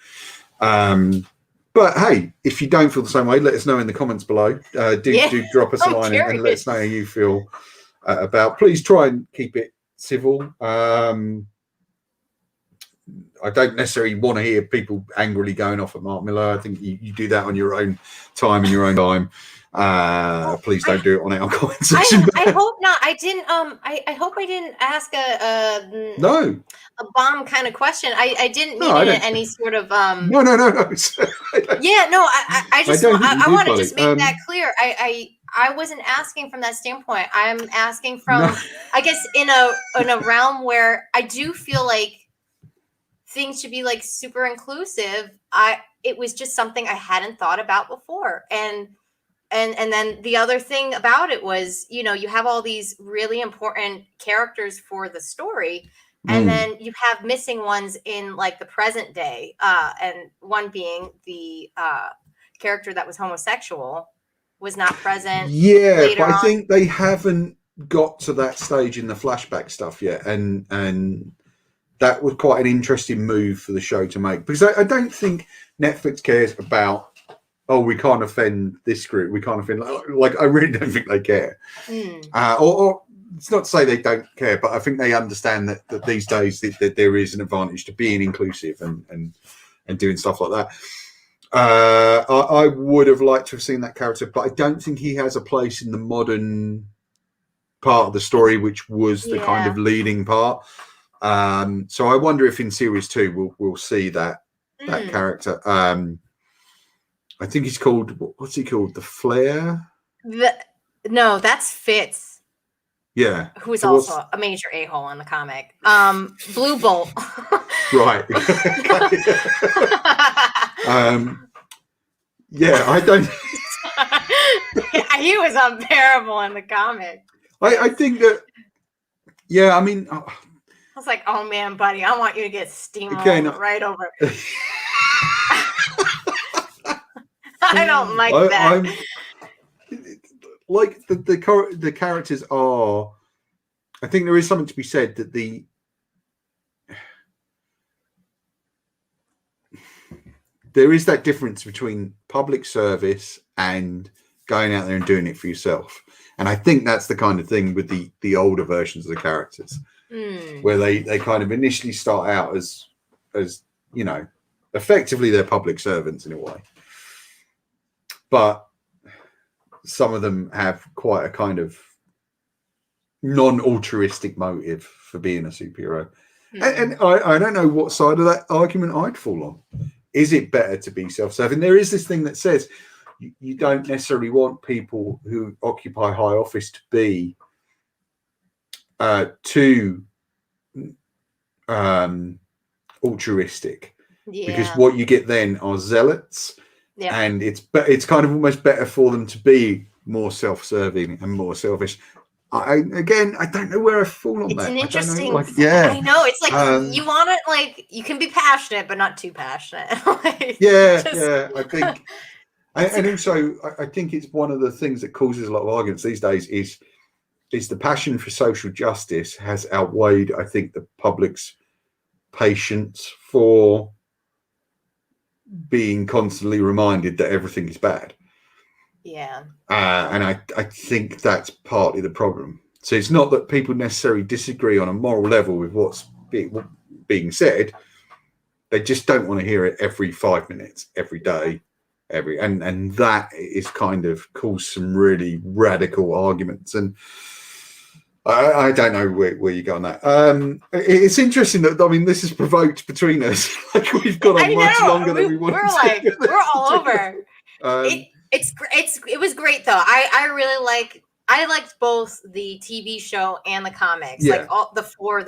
But hey, if you don't feel the same way, let us know in the comments below. Do drop us a line and let us know how you feel about. Please try and keep it civil. I don't necessarily want to hear people angrily going off at Mark Miller. I think you do that on your own time and your own time. Please don't do it on our comment section. I hope not. I didn't. I hope I didn't ask a bomb kind of question. I didn't mean it in any sort of No. Yeah, no. I just I want to just make that clear. I wasn't asking from that standpoint. I'm asking from I guess in a realm where I do feel like things should be like super inclusive. It was just something I hadn't thought about before. And then the other thing about it was, you know, you have all these really important characters for the story, and then you have missing ones in like the present day, and one being the character that was homosexual was not present. Yeah, but I think they haven't got to that stage in the flashback stuff yet, and that was quite an interesting move for the show to make, because I don't think Netflix cares about, oh, we can't offend this group, we can't offend, like I really don't think they care. Or it's not to say they don't care, but I think they understand that these days that there is an advantage to being inclusive and doing stuff like that. I would have liked to have seen that character, but I don't think he has a place in the modern part of the story, which was the kind of leading part. So I wonder if in series 2 we'll see that character. I think he's called, what's he called? The Flare? No, that's Fitz. Yeah. Who is also a major a-hole in the comic. Blue Bolt. Right. Yeah, I don't. He was unbearable in the comic. I think that Yeah, I mean, I was like, oh man, buddy, I want you to get steamrolled right over. I don't like that. Like the characters are. I think there is something to be said that there is that difference between public service and going out there and doing it for yourself. And I think that's the kind of thing with the older versions of the characters, where they kind of initially start out as you know, effectively they're public servants in a way, but some of them have quite a kind of non-altruistic motive for being a superhero. And I don't know what side of that argument I'd fall on. Is it better to be self-serving? There is this thing that says you don't necessarily want people who occupy high office to be too altruistic, because what you get then are zealots, and it's kind of almost better for them to be more self-serving and more selfish. I don't know where I fall on that. It's an interesting. I know. It's like you want it. Like you can be passionate, but not too passionate. I think. And also, I think it's one of the things that causes a lot of arguments these days is the passion for social justice has outweighed, I think, the public's patience for being constantly reminded that everything is bad. Yeah. And I think that's partly the problem. So it's not that people necessarily disagree on a moral level with what's being said. They just don't want to hear it every 5 minutes, every day. And that is kind of caused some really radical arguments, and I don't know where you go on that. It's interesting that, I mean, this is provoked between us. Like we've got on much longer than we wanted. We're all over. It was great though. I really liked both the TV show and the comics. Like all the four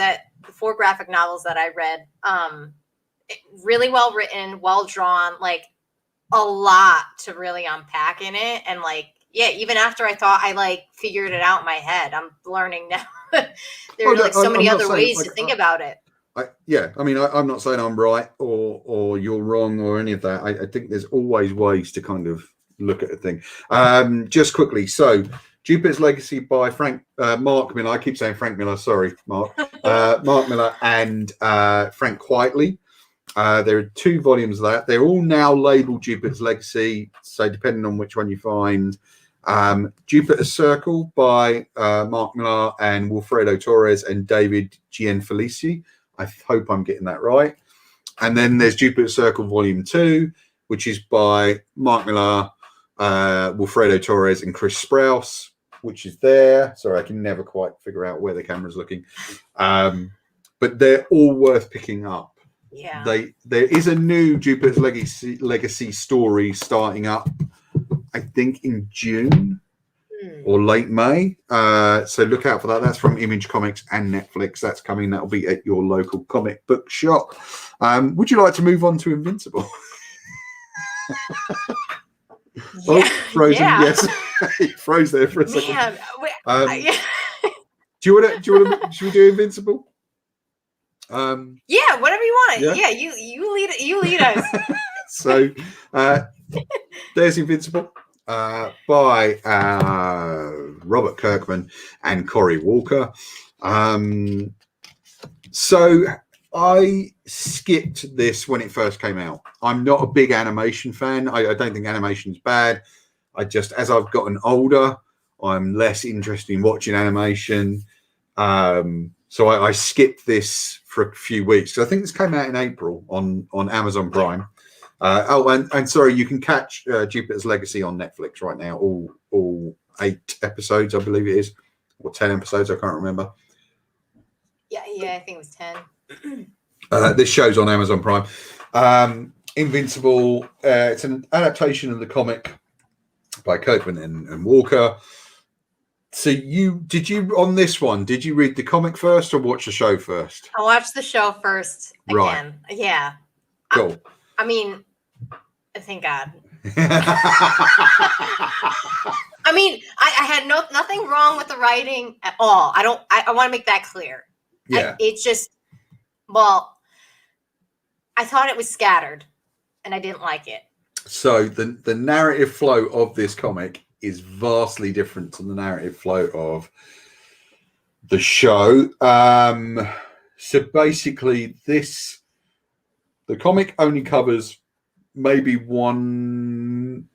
graphic novels that I read. Really well written, well drawn, like a lot to really unpack in it. And like, even after I thought I figured it out in my head, I'm learning now. There are so many other ways to think about it. I mean, I'm not saying I'm right or you're wrong or any of that. I think there's always ways to kind of look at a thing. Just quickly, so Jupiter's Legacy by Mark Miller. I keep saying Frank Miller. Sorry, Mark. Mark Miller and Frank Quitely. There are 2 volumes of that. They're all now labeled Jupiter's Legacy, so depending on which one you find. Jupiter's Circle by Mark Miller and Wilfredo Torres and David Gianfelici. I hope I'm getting that right. And then there's Jupiter's Circle Volume 2, which is by Mark Miller, Wilfredo Torres and Chris Sprouse, which is there. Sorry, I can never quite figure out where the camera's looking. But they're all worth picking up. Yeah. There is a new Jupiter's Legacy story starting up, I think in June or late May. So look out for that. That's from Image Comics and Netflix. That's coming. That'll be at your local comic book shop. Would you like to move on to Invincible? Frozen. Yes, he froze there for a second. Do you want to? Should we do Invincible? Whatever you want. Yeah, you lead us. So there's Invincible by Robert Kirkman and Cory Walker. So I skipped this when it first came out. I'm not a big animation fan. I don't think animation's bad. As I've gotten older, I'm less interested in watching animation. So I skipped this for a few weeks. So I think this came out in April on Amazon Prime. And sorry, you can catch Jupiter's Legacy on Netflix right now. All 8 episodes, I believe it is, or 10 episodes. I can't remember. Yeah, I think it was 10. This show's on Amazon Prime. Invincible. It's an adaptation of the comic by Kirkman and Walker. So did you on this one? Did you read the comic first or watch the show first? I watched the show first. Again. Right. Yeah. Cool. I mean, thank God. I mean, I had nothing wrong with the writing at all. I want to make that clear. Yeah. It's just, well, I thought it was scattered and I didn't like it. So the narrative flow of this comic is vastly different to the narrative flow of the show. So basically the comic only covers maybe 1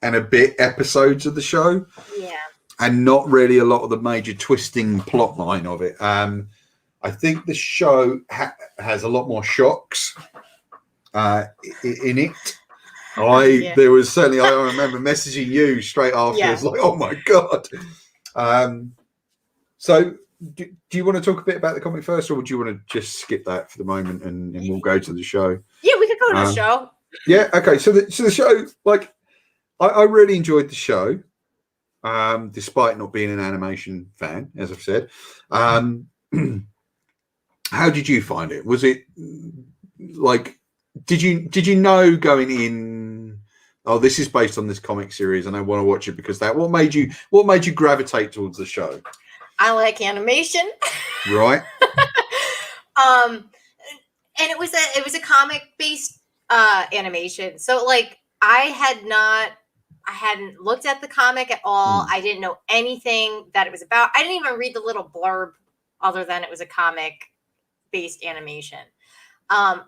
and a bit episodes of the show. Yeah. And not really a lot of the major twisting plot line of it. I think the show has a lot more shocks in it. There was certainly, I remember messaging you straight after. I was like, oh my God. So do you want to talk a bit about the comic first, or would you want to just skip that for the moment and we'll go to the show? Yeah, we could go to the show. Yeah. Okay. So the show, like, I really enjoyed the show. Despite not being an animation fan, as I've said. How did you find it? Was it like, did you know going in, oh, this is based on this comic series and I want to watch it because that, what made you gravitate towards the show? I like animation. Right. And it was a comic based animation. So like I hadn't looked at the comic at all. I didn't know anything that it was about. I didn't even read the little blurb other than it was a comic-based animation.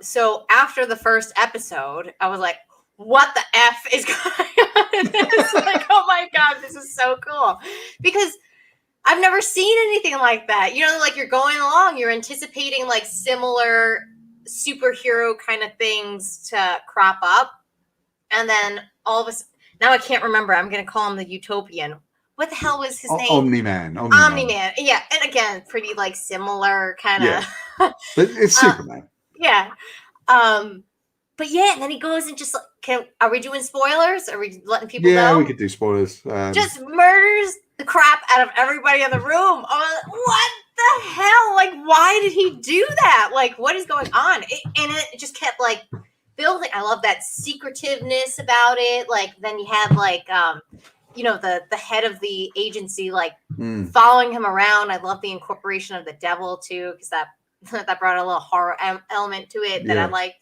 So after the first episode, I was like, what the F is going on? It's like, oh my God, this is so cool. Because I've never seen anything like that. You know, like you're going along, you're anticipating like similar superhero kind of things to crop up. And then all of a sudden, now I can't remember. I'm going to call him the Utopian. What the hell was his name? Omni-Man. Omni-Man. Yeah. And again, pretty like similar kind of. Yeah. But it's Superman. Yeah. But yeah, and then he goes and just are we doing spoilers? Are we letting people know? Yeah, we could do spoilers. Just murders the crap out of everybody in the room. What the hell? Like, why did he do that? Like, what is going on? It just kept like building. I love that secretiveness about it. Like, then you have like, the head of the agency like following him around. I love the incorporation of the devil too, because that brought a little horror element to it that I liked.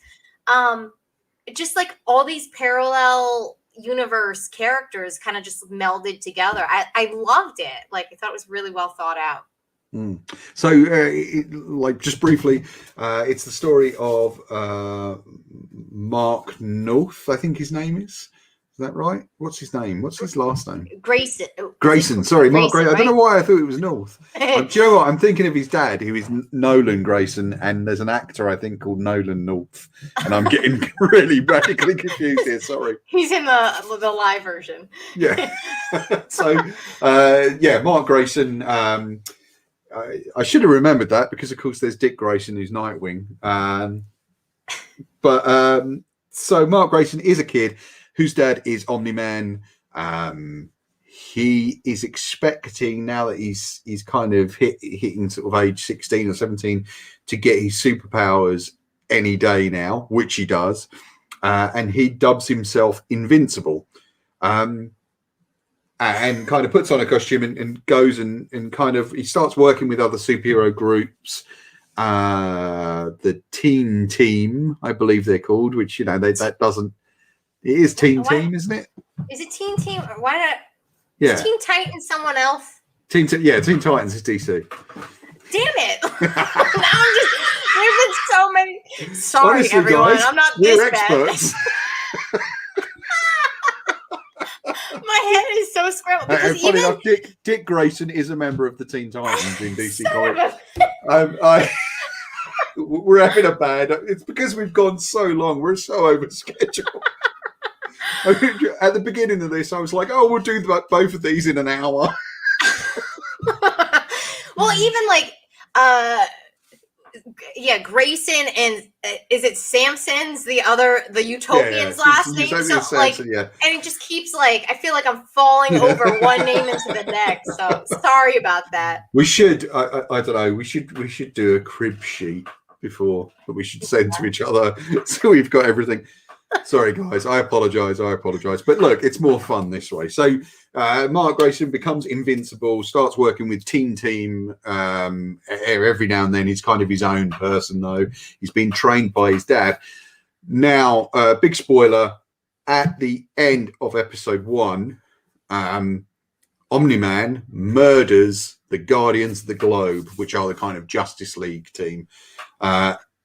Just like all these parallel universe characters kind of just melded together. I loved it. Like, I thought it was really well thought out. So, like, just briefly, it's the story of Mark North, I think his name is. Is that right? What's his name? What's his last name? Grayson. Grayson. Sorry, Mark Grayson. Right? I don't know why I thought it was North. Do you know what? I'm thinking of his dad, who is Nolan Grayson, and there's an actor I think called Nolan North, and I'm getting really radically confused here. Sorry. He's in the live version. Yeah. So, Mark Grayson. I should have remembered that because, of course, there's Dick Grayson, who's Nightwing. So Mark Grayson is a kid whose dad is Omni-Man. He is expecting, now that he's kind of hitting sort of age 16 or 17, to get his superpowers any day now, which he does. And he dubs himself Invincible. And kind of puts on a costume and goes and kind of, he starts working with other superhero groups. The Teen Team, I believe they're called, which, it is Teen Team, isn't it? Is it Teen Team? Or why not? Yeah. Is Teen Titans someone else? Teen Titans is DC. Damn it. Now there's been so many. Sorry, honestly, everyone. Guys, I'm not we're this experts. bad. My head is so scrambled. Because funny enough, Dick Grayson is a member of the Teen Titans in DC Comics. We're having a bad. It's because we've gone so long. We're so over schedule. At the beginning of this, I was like, "Oh, we'll do both of these in an hour." Well, even like, Grayson and is it Samson's the Utopian's last name? So Samson, like, and it just keeps like, I feel like I'm falling over one name into the next. So sorry about that. We should. I don't know. We should do a crib sheet before that we should send to each other, so we've got everything. Sorry, guys. I apologize. But look, it's more fun this way. So Mark Grayson becomes invincible, starts working with Team. Every now and then, he's kind of his own person, though. He's been trained by his dad. Now, big spoiler, at the end of episode 1, Omni-Man murders the Guardians of the Globe, which are the kind of Justice League team.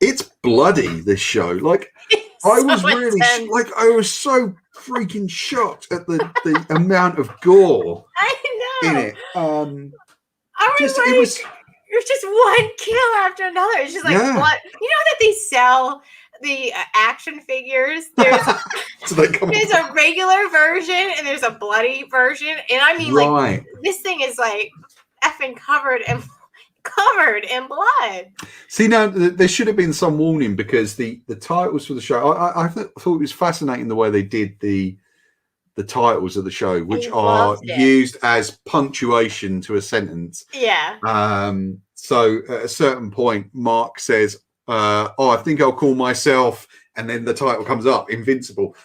It's bloody, this show. Like, I was really I was so freaking shocked at the amount of gore in it. It was just one kill after another. It's just like blood. You know that they sell the action figures. There's there's a regular version and there's a bloody version, and I mean, like, this thing is like effing covered in blood. See, now there should have been some warning, because the titles for the show, I thought it was fascinating the way they did the titles of the show, which are used as punctuation to a sentence. Yeah. So at a certain point, Mark says, I think I'll call myself, and then the title comes up, Invincible.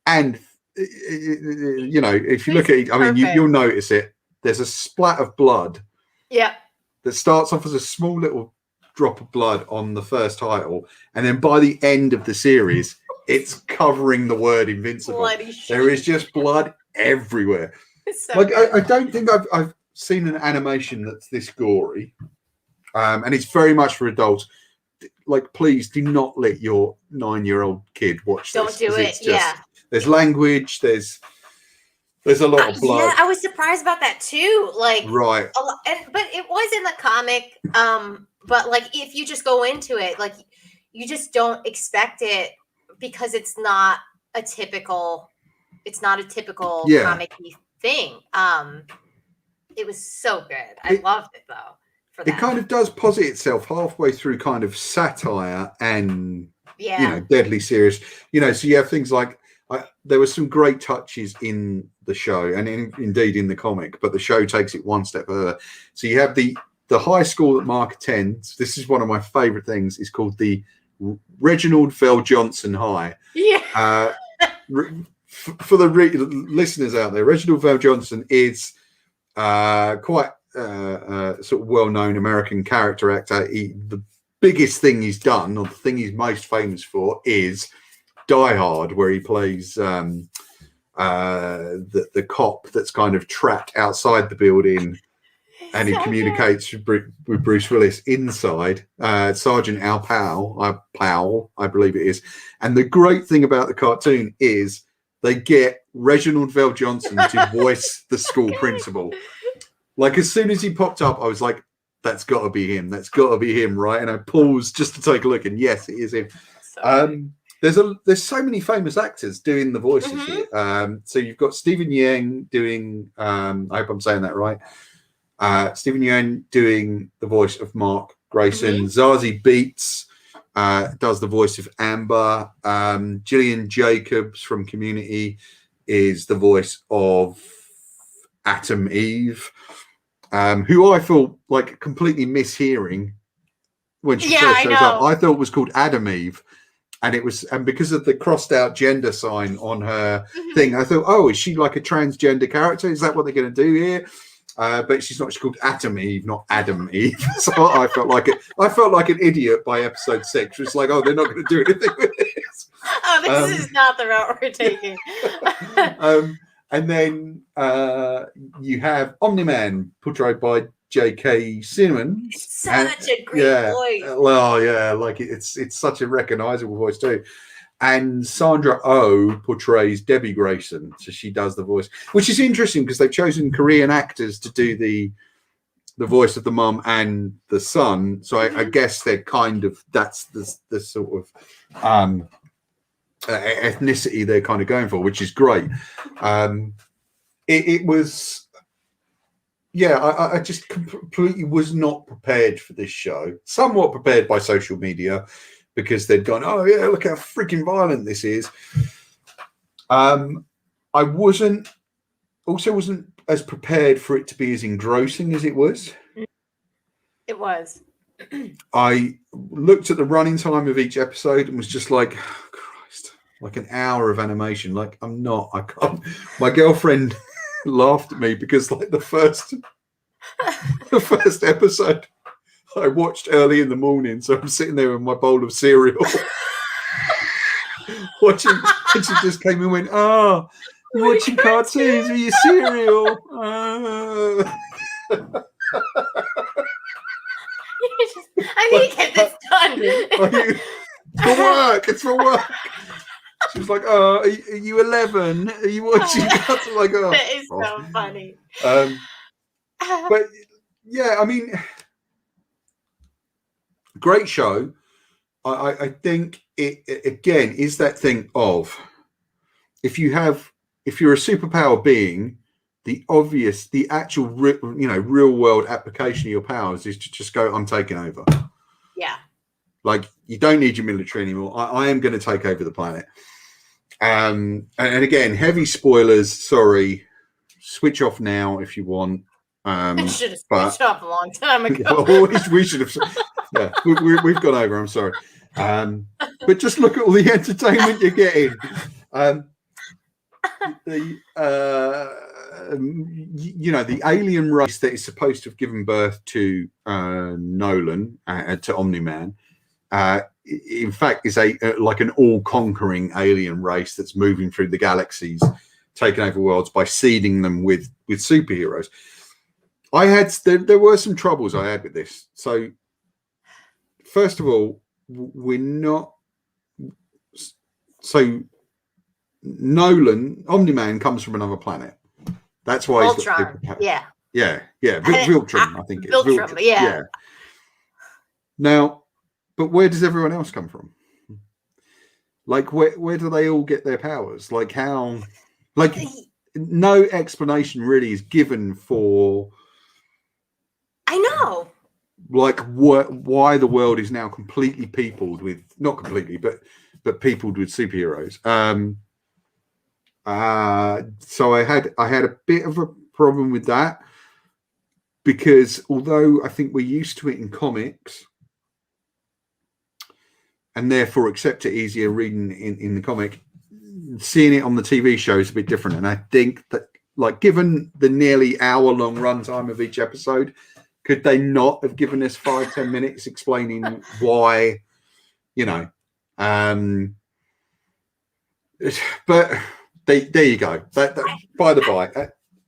And you know, if you look at it, I mean, you'll notice it. There's a splat of blood. Yeah. That starts off as a small little drop of blood on the first title, and then by the end of the series, it's covering the word Invincible. There is just blood everywhere. So like, I don't think I've seen an animation that's this gory, and it's very much for adults. Like, please do not let your 9-year-old kid watch this. Don't do it. There's language. There's a lot of blood. Yeah, I was surprised about that too. Like, right. But it was in the comic. But like, if you just go into it, like, you just don't expect it, because it's not a typical comic-y thing. It was so good. I loved it though. For that. It kind of does posit itself halfway through kind of satire and deadly serious. So you have things like, there were some great touches in the show, and indeed in the comic, but the show takes it one step further. So you have the high school that Mark attends. This is one of my favorite things. It's called the Reginald Johnson High. Yeah. For the listeners out there, Reginald Johnson is quite sort of well-known American character actor. The biggest thing he's done, or the thing he's most famous for, is Die Hard, where he plays the cop that's kind of trapped outside the building, and he communicates with Bruce Willis inside. Sergeant Al Powell, I believe it is. And the great thing about the cartoon is they get Reginald Johnson to voice the school principal. Like, as soon as he popped up, I was like, that's got to be him. That's got to be him, right? And I paused just to take a look, and yes, it is him. There's so many famous actors doing the voices here. So you've got Stephen Yang doing, I hope I'm saying that right, Stephen Yang doing the voice of Mark Grayson. Zazie Beetz does the voice of Amber. Gillian Jacobs from Community is the voice of Atom Eve, who I felt like completely mishearing when she first shows up. I thought it was called Adam Eve. And because of the crossed out gender sign on her thing, I thought, oh, is she like a transgender character? Is that what they're going to do here? But she's not. She's called Atom Eve, not Adam Eve. So I felt like it. I felt like an idiot by episode 6. It's like, oh, they're not going to do anything with this. Oh, this is not the route we're taking. And then you have Omni-Man, portrayed by J.K. Simmons. Such a great voice. Well, yeah, like it's such a recognizable voice too. And Sandra Oh portrays Debbie Grayson, so she does the voice, which is interesting because they've chosen Korean actors to do the voice of the mum and the son. So I guess they're kind of, that's the sort of ethnicity they're kind of going for, which is great. It was. Yeah, I just completely was not prepared for this show. Somewhat prepared by social media, because they'd gone, oh yeah, look how freaking violent this is. I wasn't as prepared for it to be as engrossing as it was. It was. I looked at the running time of each episode and was just like, oh, Christ. like an hour of animation. Like I can't. My girlfriend laughed at me because like the first episode I watched early in the morning, so I'm sitting there with my bowl of cereal watching, and she just came and went, "Oh, you're watching cartoons with your cereal." I need to get this done. It's for work. She was like, "Oh, are you 11? Are you watching cartoons?" Like, oh, that is so funny. But yeah, I mean, great show. I think it again is that thing of if you're a superpower being, the actual real world application of your powers is to just go, I'm taking over. Yeah. Like you don't need your military anymore. I am going to take over the planet. And again, heavy spoilers. Sorry, switch off now if you want. I should have switched off a long time ago. We should have. Yeah, we've gone over. I'm sorry. But just look at all the entertainment you're getting. The alien race that is supposed to have given birth to Nolan, to Omni-Man, in fact, is like an all-conquering alien race that's moving through the galaxies, taking over worlds by seeding them with superheroes. There were some troubles I had with this. So, first of all, we're not. So, Nolan, Omni-Man comes from another planet. That's why he's got yeah. Viltrum, I think. Viltrum, yeah. Now, but where does everyone else come from? Like, where do they all get their powers? Like, how? Like, no explanation really is given for. I know. Like, why the world is now completely peopled with, not completely, but peopled with superheroes. So I had a bit of a problem with that because although I think we're used to it in comics and therefore accept it easier reading in the comic, seeing it on the TV show is a bit different. And I think that, like, given the nearly hour-long runtime of each episode, could they not have given us 5-10 minutes explaining why, but there you go. That by the by.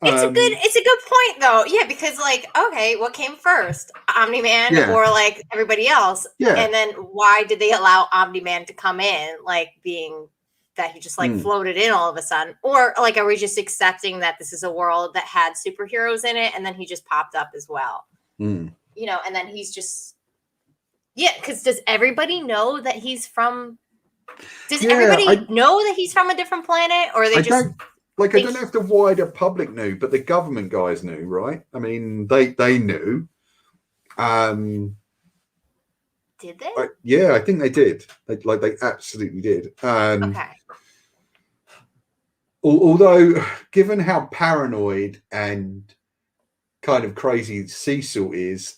It's a good point though. Yeah, because like, okay, what came first? Omni-Man or like everybody else? Yeah. And then why did they allow Omni-Man to come in, like being that he just like floated in all of a sudden? Or like, are we just accepting that this is a world that had superheroes in it and then he just popped up as well? And then he's just because does everybody know that he's from everybody know that he's from a different planet, or they I don't know if the wider public knew, but the government guys knew, right? I mean, they knew. Did they? I think they did. They absolutely did. Okay. Although, given how paranoid and kind of crazy Cecil is,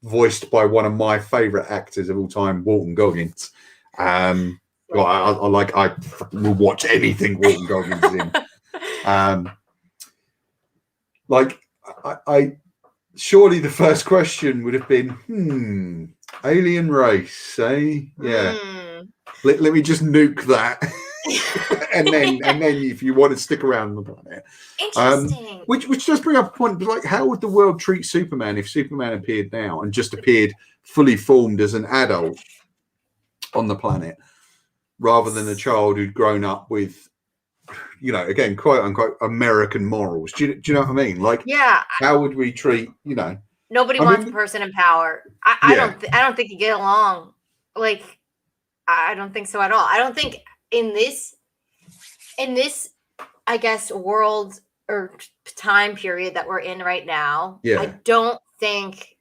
voiced by one of my favorite actors of all time, Walton Goggins. I will watch anything Walton Goggins is in. I surely the first question would have been, alien race, eh? Yeah. Let me just nuke that. and then if you want to stick around on the planet. Interesting. Which does bring up a point, like, how would the world treat Superman if Superman appeared now and just appeared fully formed as an adult on the planet, rather than a child who'd grown up with, again, quote unquote, American morals? Do you know what I mean? Like, how would we treat, Nobody wants a person in power. I don't think you get along. Like, I don't think so at all. I don't think in this, I guess, world or time period that we're in right now, I don't think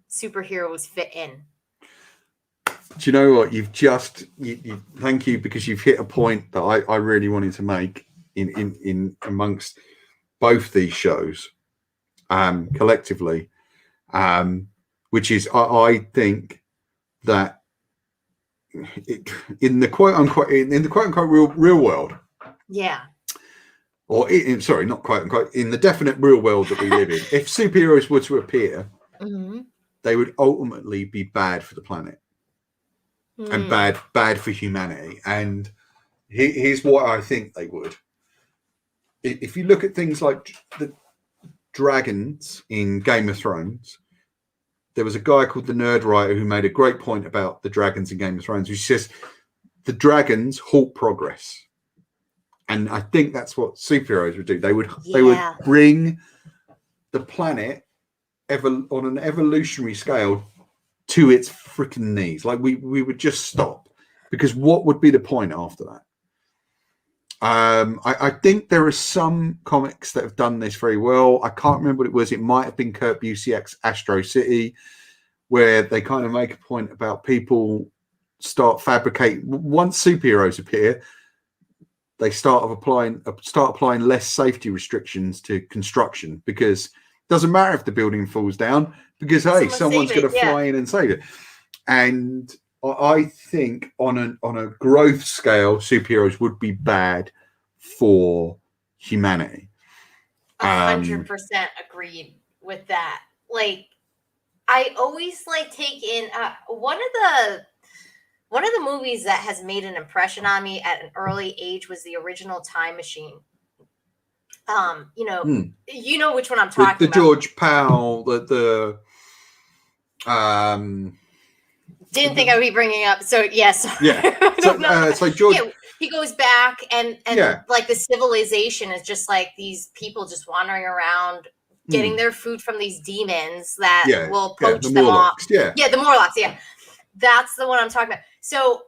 superheroes fit in. Do you know what? You've just thank you, because you've hit a point that I really wanted to make in amongst both these shows collectively, which is I think that in the quote unquote real world. Yeah. Or sorry, not quote unquote, in the definite real world that we live in, if superheroes were to appear, they would ultimately be bad for the planet and bad for humanity. And here's what I think they would. If you look at things like the dragons in Game of Thrones, there was a guy called the Nerd Writer who made a great point about the dragons in Game of Thrones, which says the dragons halt progress. And I think that's what superheroes would do. They would bring the planet on an evolutionary scale to its freaking knees. Like we would just stop, because what would be the point after that? I think there are some comics that have done this very well. I can't remember what it was. It might have been Kurt Busiek's Astro City, where they kind of make a point about people start fabricating. Once superheroes appear, they start applying less safety restrictions to construction, because it doesn't matter if the building falls down, because hey, someone's going to fly in and save it. And I think on a growth scale, superheroes would be bad for humanity. 100% agreed with that. Like, I always take in one of the movies that has made an impression on me at an early age was the original Time Machine. You know which one I'm talking about. The George Powell, didn't think I would be bringing up. So yes. Yeah. So George. Yeah, he goes back and like the civilization is just like these people just wandering around getting their food from these demons that will poach them off. Yeah, the Morlocks. Yeah, that's the one I'm talking about. So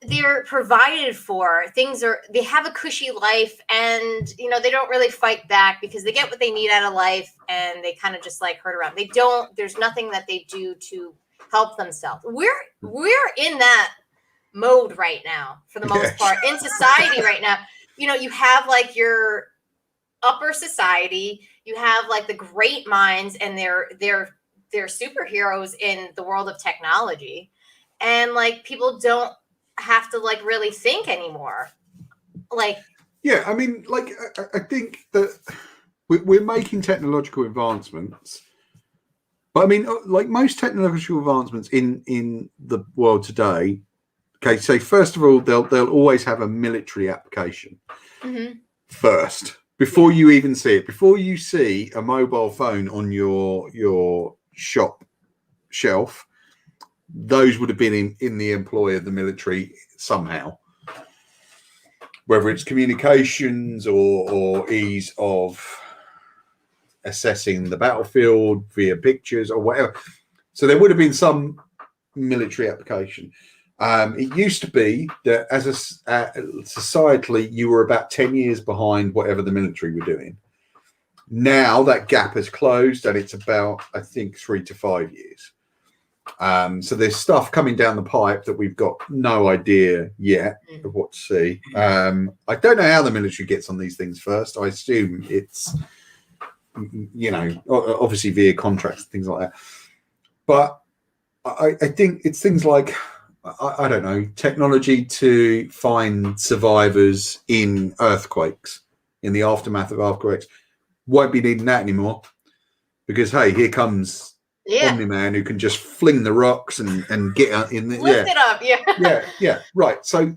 they're provided for. They have a cushy life, and they don't really fight back because they get what they need out of life, and they kind of just herd around. There's nothing that they do to help themselves. We're in that mode right now for the most part in society right now. You have your upper society, you have the great minds, and they're superheroes in the world of technology, and people don't have to really think anymore. I think that we're making technological advancements, but I mean, most technological advancements in the world today. Okay, so first of all, they'll always have a military application first, before you even see it. Before you see a mobile phone on your shop shelf, those would have been in the employ of the military somehow, whether it's communications or ease of assessing the battlefield via pictures or whatever. So there would have been some military application. It used to be that as societally, you were about 10 years behind whatever the military were doing. Now that gap has closed, and it's about, I think, 3 to 5 years. So there's stuff coming down the pipe that we've got no idea yet of what to see. I don't know how the military gets on these things first. I assume it's, obviously via contracts and things like that. But I think it's things like, I don't know, technology to find survivors in earthquakes, in the aftermath of earthquakes. Won't be needing that anymore, because hey, here comes Omni-Man who can just fling the rocks and get out in the lift it up. Right. So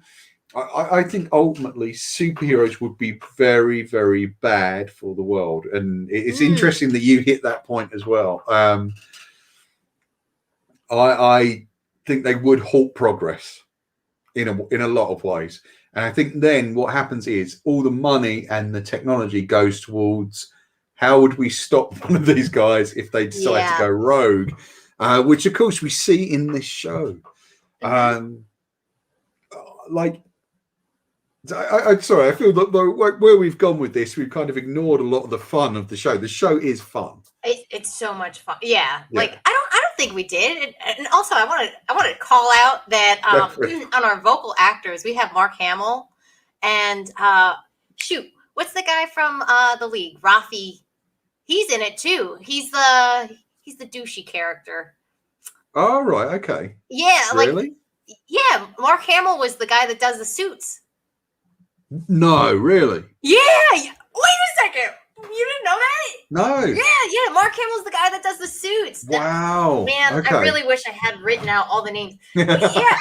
I think ultimately superheroes would be very, very bad for the world, and it's interesting that you hit that point as well. I think they would halt progress in a lot of ways, and I think then what happens is all the money and the technology goes towards how would we stop one of these guys if they decide to go rogue, which of course we see in this show. I'm sorry, I feel that where we've gone with this, we've kind of ignored a lot of the fun of the show. The show is fun. It's so much fun. I don't think we did. And also, I wanted to call out that on our vocal actors, we have Mark Hamill and what's the guy from the League? Rafi. He's in it too. He's the douchey character. Oh right, okay. Yeah, really? Yeah, Mark Hamill was the guy that does the suits. No, really? Yeah. Wait a second. You didn't know that? No. Yeah. Mark Hamill's the guy that does the suits. Wow. Man, Okay. I really wish I had written out all the names. But yeah,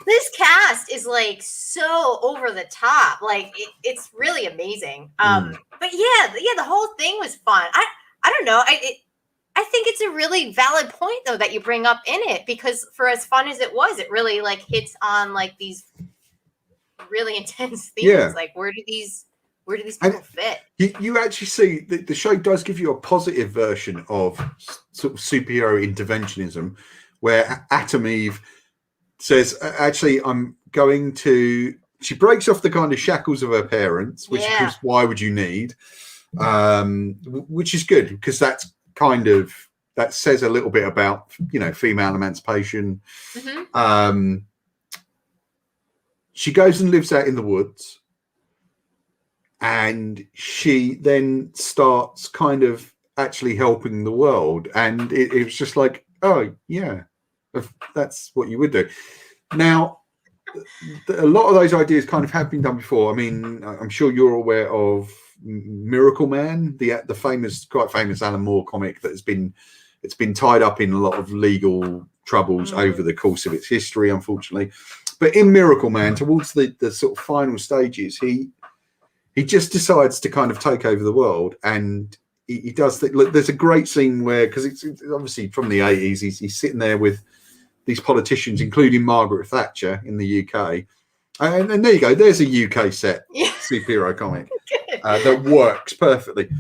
this cast is like so over the top. Like it's really amazing. But yeah, the whole thing was fun. I don't know. I think it's a really valid point though that you bring up in it, because for as fun as it was, it really like hits on like these really intense themes. Yeah. Like where do these people fit? You actually see the show does give you a positive version of sort of superhero interventionism, where Atom Eve says, actually, I'm going to. She breaks off the kind of shackles of her parents, which of course, why would you need? Which is good, because that's kind of, that says a little bit about, you know, female emancipation. Mm-hmm. She goes and lives out in the woods. And she then starts kind of actually helping the world. And it was just like, oh, yeah, that's what you would do. Now, a lot of those ideas kind of have been done before. I mean, I'm sure you're aware of Miracle Man, the famous, quite famous Alan Moore comic that it's been tied up in a lot of legal troubles over the course of its history, unfortunately. But in Miracle Man, towards the sort of final stages, he just decides to kind of take over the world, and he does. Look, there's a great scene where, because it's obviously from the 80s, he's sitting there with these politicians, including Margaret Thatcher in the UK, and there you go. There's a UK set superhero comic that works perfectly,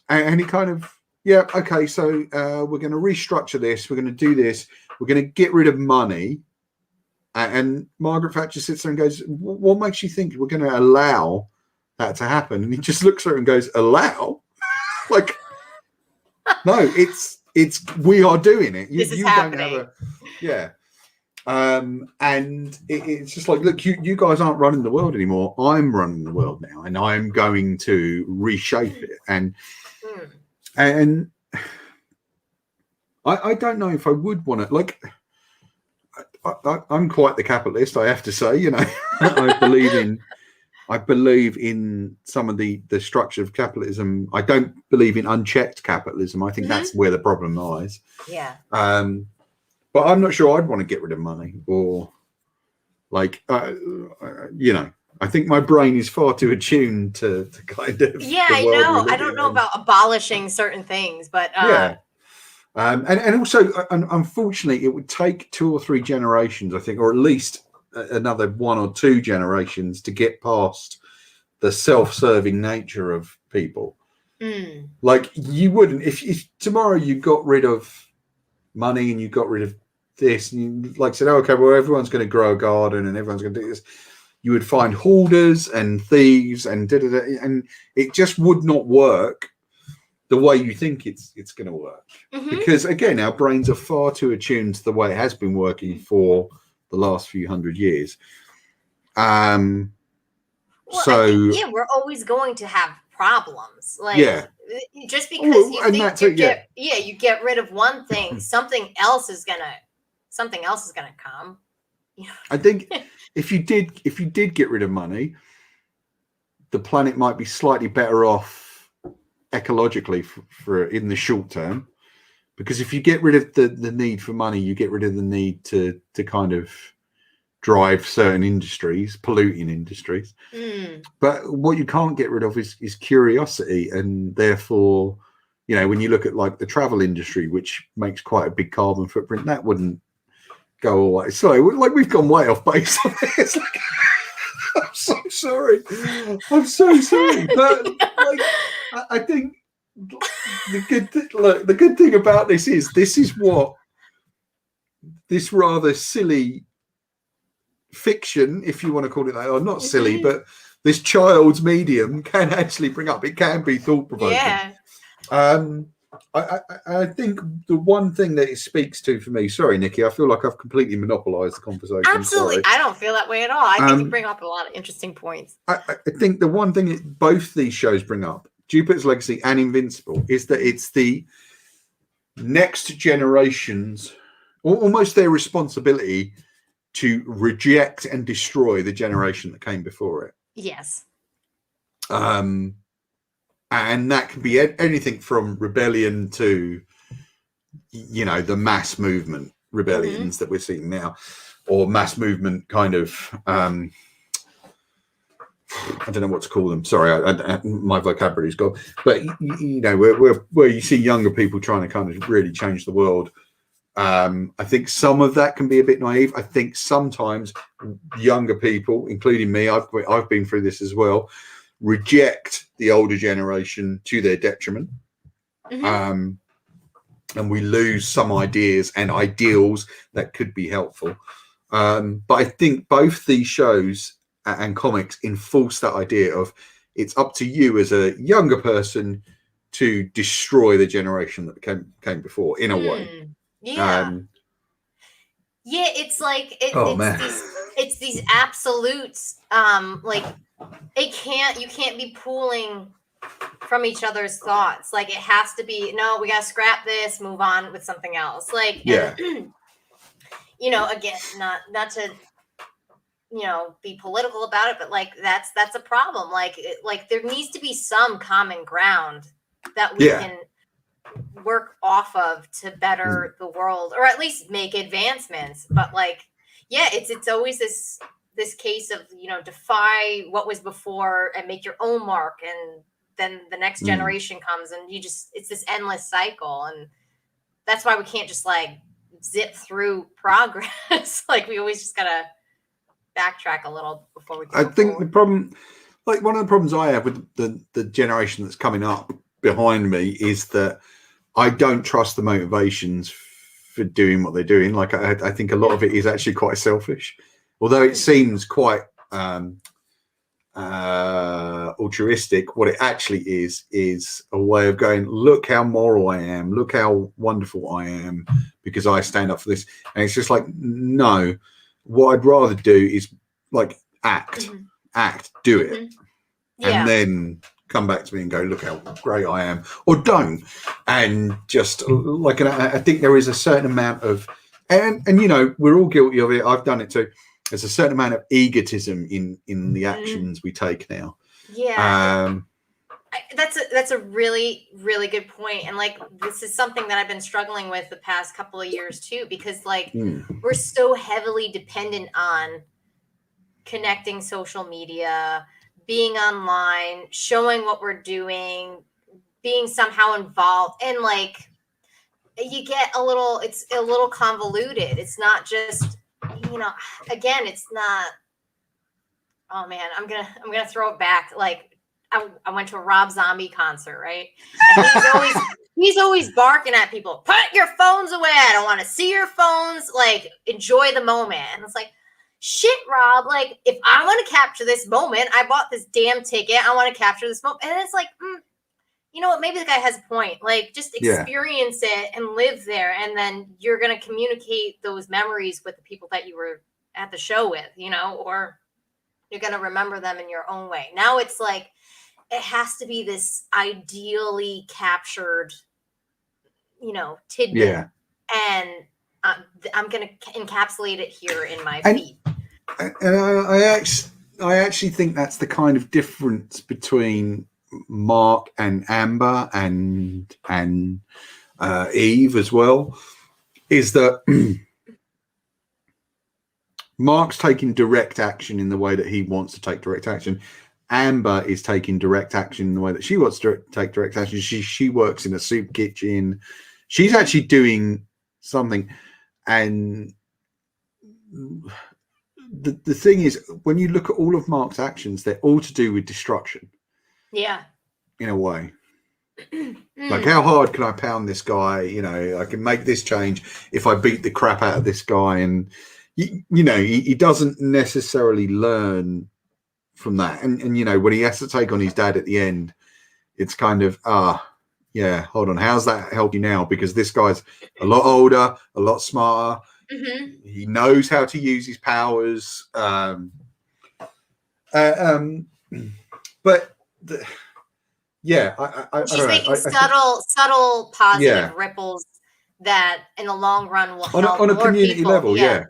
and he kind of okay. So we're going to restructure this. We're going to do this. We're going to get rid of money. And Margaret Thatcher sits there and goes, "What makes you think we're going to allow that to happen?" And he just looks at her and goes, "Allow?" Like, no, it's we are doing it. This is happening. And it's just like, look, you guys aren't running the world anymore. I'm running the world now, and I'm going to reshape it. And I don't know if I would want to, like, I'm quite the capitalist, I have to say. You know, I believe in some of the structure of capitalism. I don't believe in unchecked capitalism. I think that's where the problem lies. Yeah. But I'm not sure I'd want to get rid of money, or like, you know, I think my brain is far too attuned to kind of. Yeah, I know. I don't know about abolishing certain things, but and also, unfortunately, it would take 2 or 3 generations, I think, or at least another 1 or 2 generations to get past the self-serving nature of people. Like, you wouldn't, if tomorrow you got rid of money and you got rid of this, and you like said, oh, okay, well, everyone's going to grow a garden and everyone's going to do this, you would find hoarders and thieves and and it just would not work the way you think it's going to work. Because again, our brains are far too attuned to the way it has been working for the last few hundred years. Well, so we're always going to have problems. Like, just because you get rid of one thing, something else is gonna come. I think if you did get rid of money, the planet might be slightly better off ecologically for in the short term, because if you get rid of the need for money, you get rid of the need to kind of drive certain industries, polluting industries. But what you can't get rid of is curiosity, and therefore, you know, when you look at like the travel industry, which makes quite a big carbon footprint, that wouldn't go away. So like, we've gone way off base on this. Like, I'm so sorry. But like, I think the good thing about this is what this rather silly fiction, if you want to call it that, or not silly, but this child's medium can actually bring up. It can be thought-provoking. I think the one thing that it speaks to for me, sorry, Nikki, I feel like I've completely monopolized the conversation. Absolutely. Sorry. I don't feel that way at all. I think you bring up a lot of interesting points. I think the one thing that both these shows bring up, Jupiter's Legacy and Invincible, is that it's the next generation's, almost their responsibility to reject and destroy the generation that came before it. Yes. And that can be anything from rebellion to, you know, the mass movement rebellions that we're seeing now, or mass movement kind of, I don't know what to call them. Sorry, my vocabulary's gone. But, you know, where you see younger people trying to kind of really change the world. I think some of that can be a bit naive. I think sometimes younger people, including me, I've been through this as well, reject the older generation to their detriment. And we lose some ideas and ideals that could be helpful. But I think both these shows and comics enforce that idea of it's up to you as a younger person to destroy the generation that came before, in a way. Yeah. Yeah, it's like it's these absolutes. Like you can't be pooling from each other's thoughts. Like it has to be, no, we gotta scrap this, move on with something else. Like, and, you know, again, not to, you know, be political about it, but like that's a problem. Like there needs to be some common ground that we can work off of to better the world, or at least make advancements. But like, yeah, it's always this case of, you know, defy what was before and make your own mark, and then the next generation comes, and it's this endless cycle. And that's why we can't just like zip through progress. Like we always just gotta backtrack a little before we go think forward. the problem, like one of the problems I have with the generation that's coming up behind me is that I don't trust the motivations for doing what they're doing. Like I think a lot of it is actually quite selfish, although it seems quite altruistic. What it actually is a way of going, look how moral I am, look how wonderful I am because I stand up for this. And it's just like, no, what I'd rather do is like act, do it, and then come back to me and go, look how great I am, or don't. And just like, I think there is a certain amount of, and you know, we're all guilty of it. I've done it too. There's a certain amount of egotism in the actions we take now. Yeah. That's a really, really good point. And like, this is something that I've been struggling with the past couple of years too, because like we're so heavily dependent on connecting social media, being online, showing what we're doing, being somehow involved. And like, you get it's a little convoluted. It's not just, you know, again, it's not, oh man, I'm gonna throw it back. Like I went to a Rob Zombie concert, right? And he's always barking at people, put your phones away. I don't want to see your phones. Like, enjoy the moment. And it's like, shit, Rob, like if I want to capture this moment, I bought this damn ticket. I want to capture this moment. And it's like, you know what? Maybe the guy has a point. Like, just experience it and live there. And then you're going to communicate those memories with the people that you were at the show with, you know, or you're going to remember them in your own way. Now it's like, it has to be this ideally captured, you know, tidbit. Yeah. And I'm going to encapsulate it here in my feed. And I actually think that's the kind of difference between Mark and Amber and Eve as well, is that Mark's taking direct action in the way that he wants to take direct action. Amber is taking direct action in the way that she wants to take direct action. She works in a soup kitchen. She's actually doing something. And the thing is, when you look at all of Mark's actions, they're all to do with destruction. Yeah. In a way. Like, how hard can I pound this guy? You know, I can make this change if I beat the crap out of this guy. And, you know, he doesn't necessarily learn from that. And, you know, when he has to take on his dad at the end, it's kind of, yeah, hold on. How's that help you now? Because this guy's a lot older, a lot smarter. He knows how to use his powers. But yeah, I she's don't making know. subtle positive ripples that in the long run will on help a more community people. level. Yeah.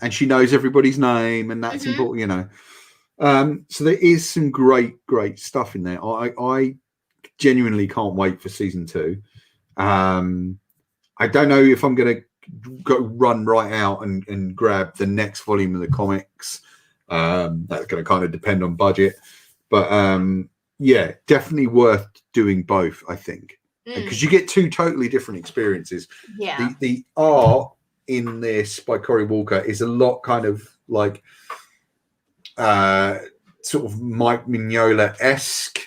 And she knows everybody's name, and that's important, you know. So there is some great stuff in there. I genuinely can't wait for season 2. I don't know if I'm going to go run right out and grab the next volume of the comics. That's going to kind of depend on budget, but yeah, definitely worth doing both, I think, because you get 2 totally different experiences. Yeah, the art in this by Cory Walker is a lot kind of like sort of Mike Mignola-esque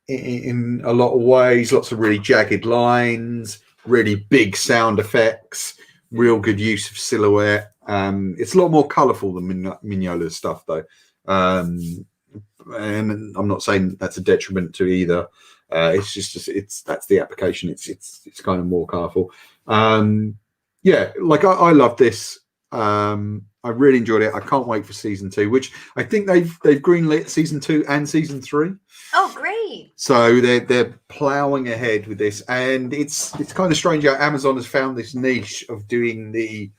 in a lot of ways. Lots of really jagged lines, really big sound effects, real good use of silhouette. It's a lot more colourful than Mignola's stuff, though. And I'm not saying that's a detriment to either. It's just that's the application. It's kind of more colourful. Yeah, like I love this. I really enjoyed it. I can't wait for season 2, which I think they've greenlit season 2 and season 3. Oh, great! So they're ploughing ahead with this, and it's kind of strange how Amazon has found this niche of doing the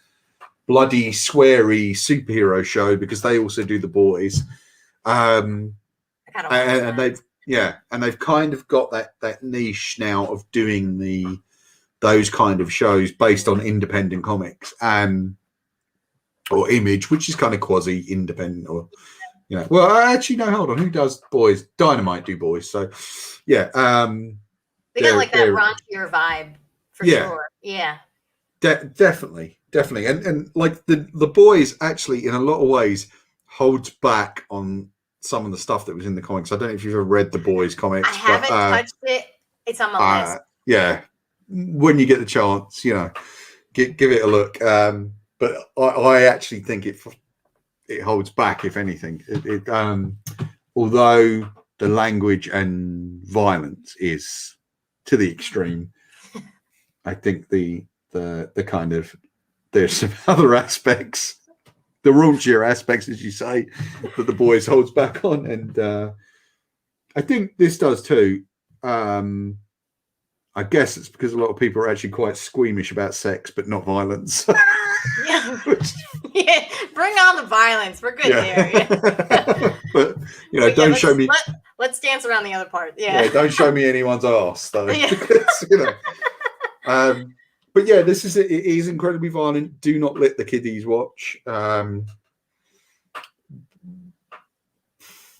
bloody sweary superhero show, because they also do The Boys, and they've kind of got that niche now of doing those kind of shows based on independent comics or Image, which is kind of quasi independent, or well, I actually no, hold on, who does Boys? Dynamite do Boys, so yeah. They got like that raunchier vibe for sure. Yeah, definitely, and like the Boys actually in a lot of ways holds back on some of the stuff that was in the comics. I don't know if you've ever read the Boys comics. I haven't touched it. It's on my list. Yeah, when you get the chance, give it a look. But I actually think it holds back, if anything. Although the language and violence is to the extreme, I think the kind of, there's some other aspects, the raunchier aspects, as you say, that the Boys holds back on, and I think this does too. I guess it's because a lot of people are actually quite squeamish about sex, but not violence. Yeah. Yeah, bring on the violence. We're good there. Yeah. But don't show me. Let's dance around the other part. Yeah. Don't show me anyone's arse, though. Yeah. Because, but yeah, it is incredibly violent. Do not let the kiddies watch.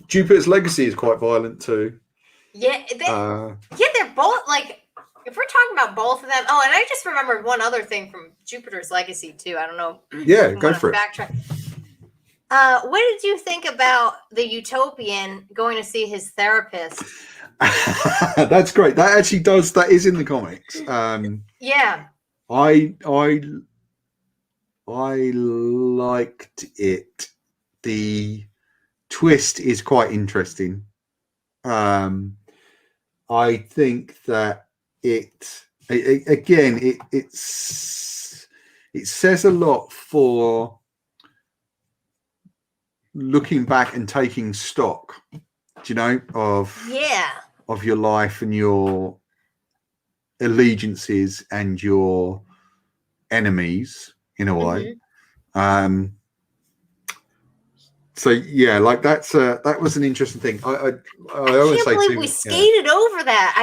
Jupiter's Legacy is quite violent too. Yeah, they're both like. If we're talking about both of them, and I just remembered one other thing from Jupiter's Legacy too. I don't know. Yeah, go for it. Backtrack. What did you think about the Utopian going to see his therapist? That's great. That actually does. That is in the comics. Yeah. I liked it. The twist is quite interesting. I think that it says a lot for looking back and taking stock, of your life and your allegiances and your enemies in a way. So yeah, like that was an interesting thing. I always say we skated over that.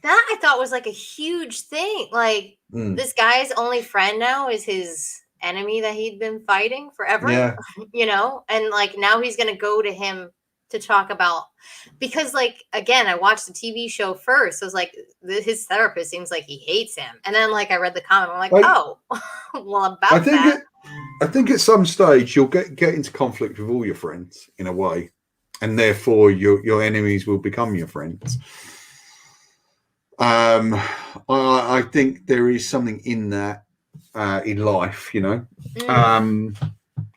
That I thought was like a huge thing. Like this guy's only friend now is his enemy that he'd been fighting forever. Yeah. And like now he's gonna go to him to talk about, because like again, I watched the TV show first. So I was like, his therapist seems like he hates him, and then like I read the comment, I'm like, well, about that. I think at some stage you'll get into conflict with all your friends in a way, and therefore your enemies will become your friends. I think there is something in that in life,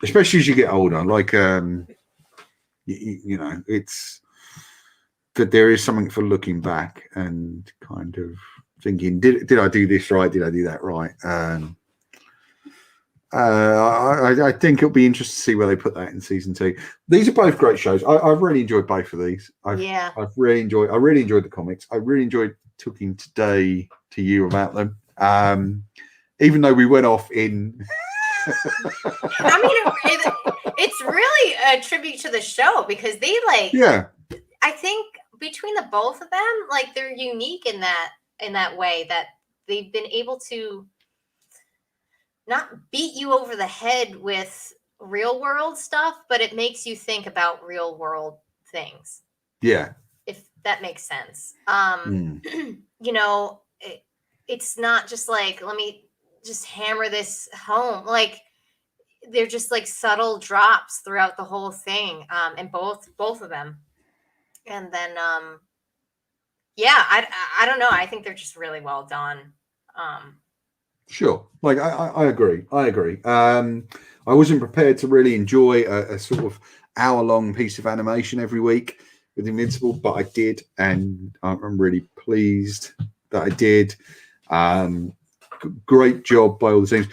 especially as you get older. Like it's that there is something for looking back and kind of thinking, did I do this right? Did I do that right? I think it'll be interesting to see where they put that in season 2. These are both great shows. I've really enjoyed both of these. I really enjoyed the comics. I really enjoyed talking today to you about them. Even though we went off in I mean, it's really a tribute to the show because they I think between the both of them, like they're unique in that way that they've been able to not beat you over the head with real world stuff, but it makes you think about real world things. Yeah. If that makes sense. You know, it's not just like, let me just hammer this home. Like they're just like subtle drops throughout the whole thing. And both of them. And then, yeah, I don't know. I think they're just really well done. Sure. Like I agree. I wasn't prepared to really enjoy a sort of hour-long piece of animation every week with Invincible, but I did, and I'm really pleased that I did. Great job by all the teams.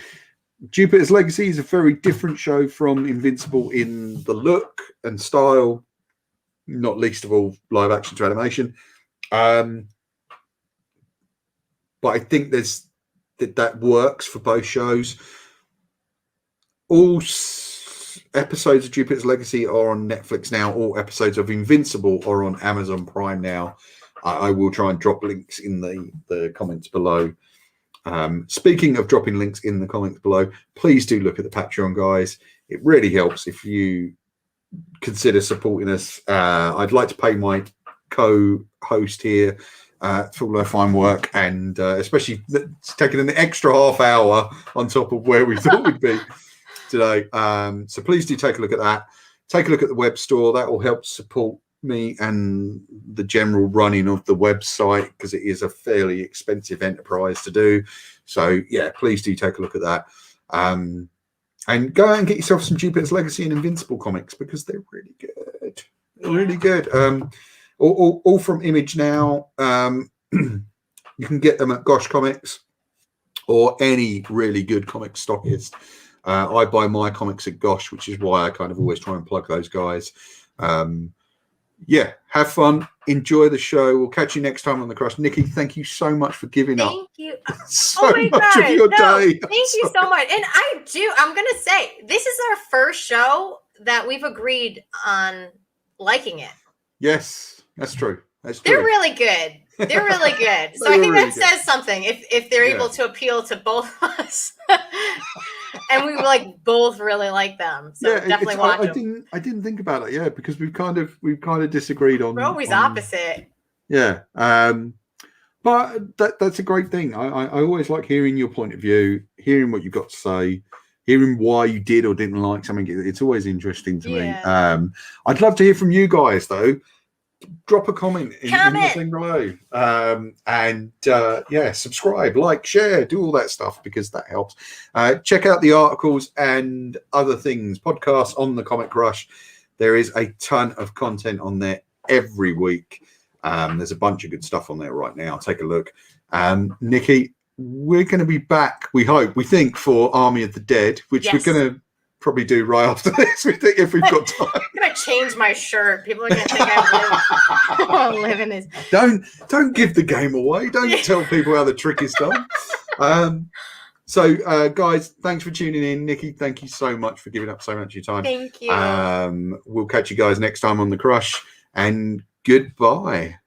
Jupiter's Legacy is a very different show from Invincible in the look and style, not least of all live action to animation. But I think that works for both shows. All episodes of Jupiter's Legacy are on Netflix now. All episodes of Invincible are on Amazon Prime now. I will try and drop links in the comments below. Speaking of dropping links in the comments below, please do look at the Patreon, guys. It really helps if you consider supporting us. I'd like to pay my co-host here for all their fine work, and especially taking an extra half hour on top of where we thought we'd be today. So please do take a look at that. Take a look at the web store. That will help support me and the general running of the website, because it is a fairly expensive enterprise to do. So yeah, please do take a look at that. And go out and get yourself some Jupiter's Legacy and Invincible comics, because they're really good. They're really good. All from Image now. You can get them at Gosh Comics or any really good comic stockist. I buy my comics at Gosh, which is why I kind of always try and plug those guys. Yeah, have fun. Enjoy the show. We'll catch you next time on The Crush. Nikki, thank you so much for giving up. Thank you. So much of your day. Thank you so much. And I'm going to say, this is our first show that we've agreed on liking it. Yes, that's true. They're really good. They're really good. So I think that says something if they're able to appeal to both of us. And we both really like them. So definitely watch them. I didn't think about it, because we've kind of disagreed on. We're always opposite. Yeah. But that's a great thing. I always like hearing your point of view, hearing what you've got to say, hearing why you did or didn't like something. It's always interesting to me. I'd love to hear from you guys though. Drop a comment in the thing below, and subscribe, like, share, do all that stuff, because that helps. Check out the articles and other things, podcasts on the Comic Rush. There is a ton of content on there every week. There's a bunch of good stuff on there right now. Take a look. Nikki, we're going to be back, we think, for Army of the Dead, which we're going to probably do right after this. We think, if we've got time. I'm gonna change my shirt. People are gonna think I live in this. Don't give the game away. Don't tell people how the trick is done. So guys, thanks for tuning in. Nikki, thank you so much for giving up so much of your time. Thank you. We'll catch you guys next time on The Crush, and goodbye.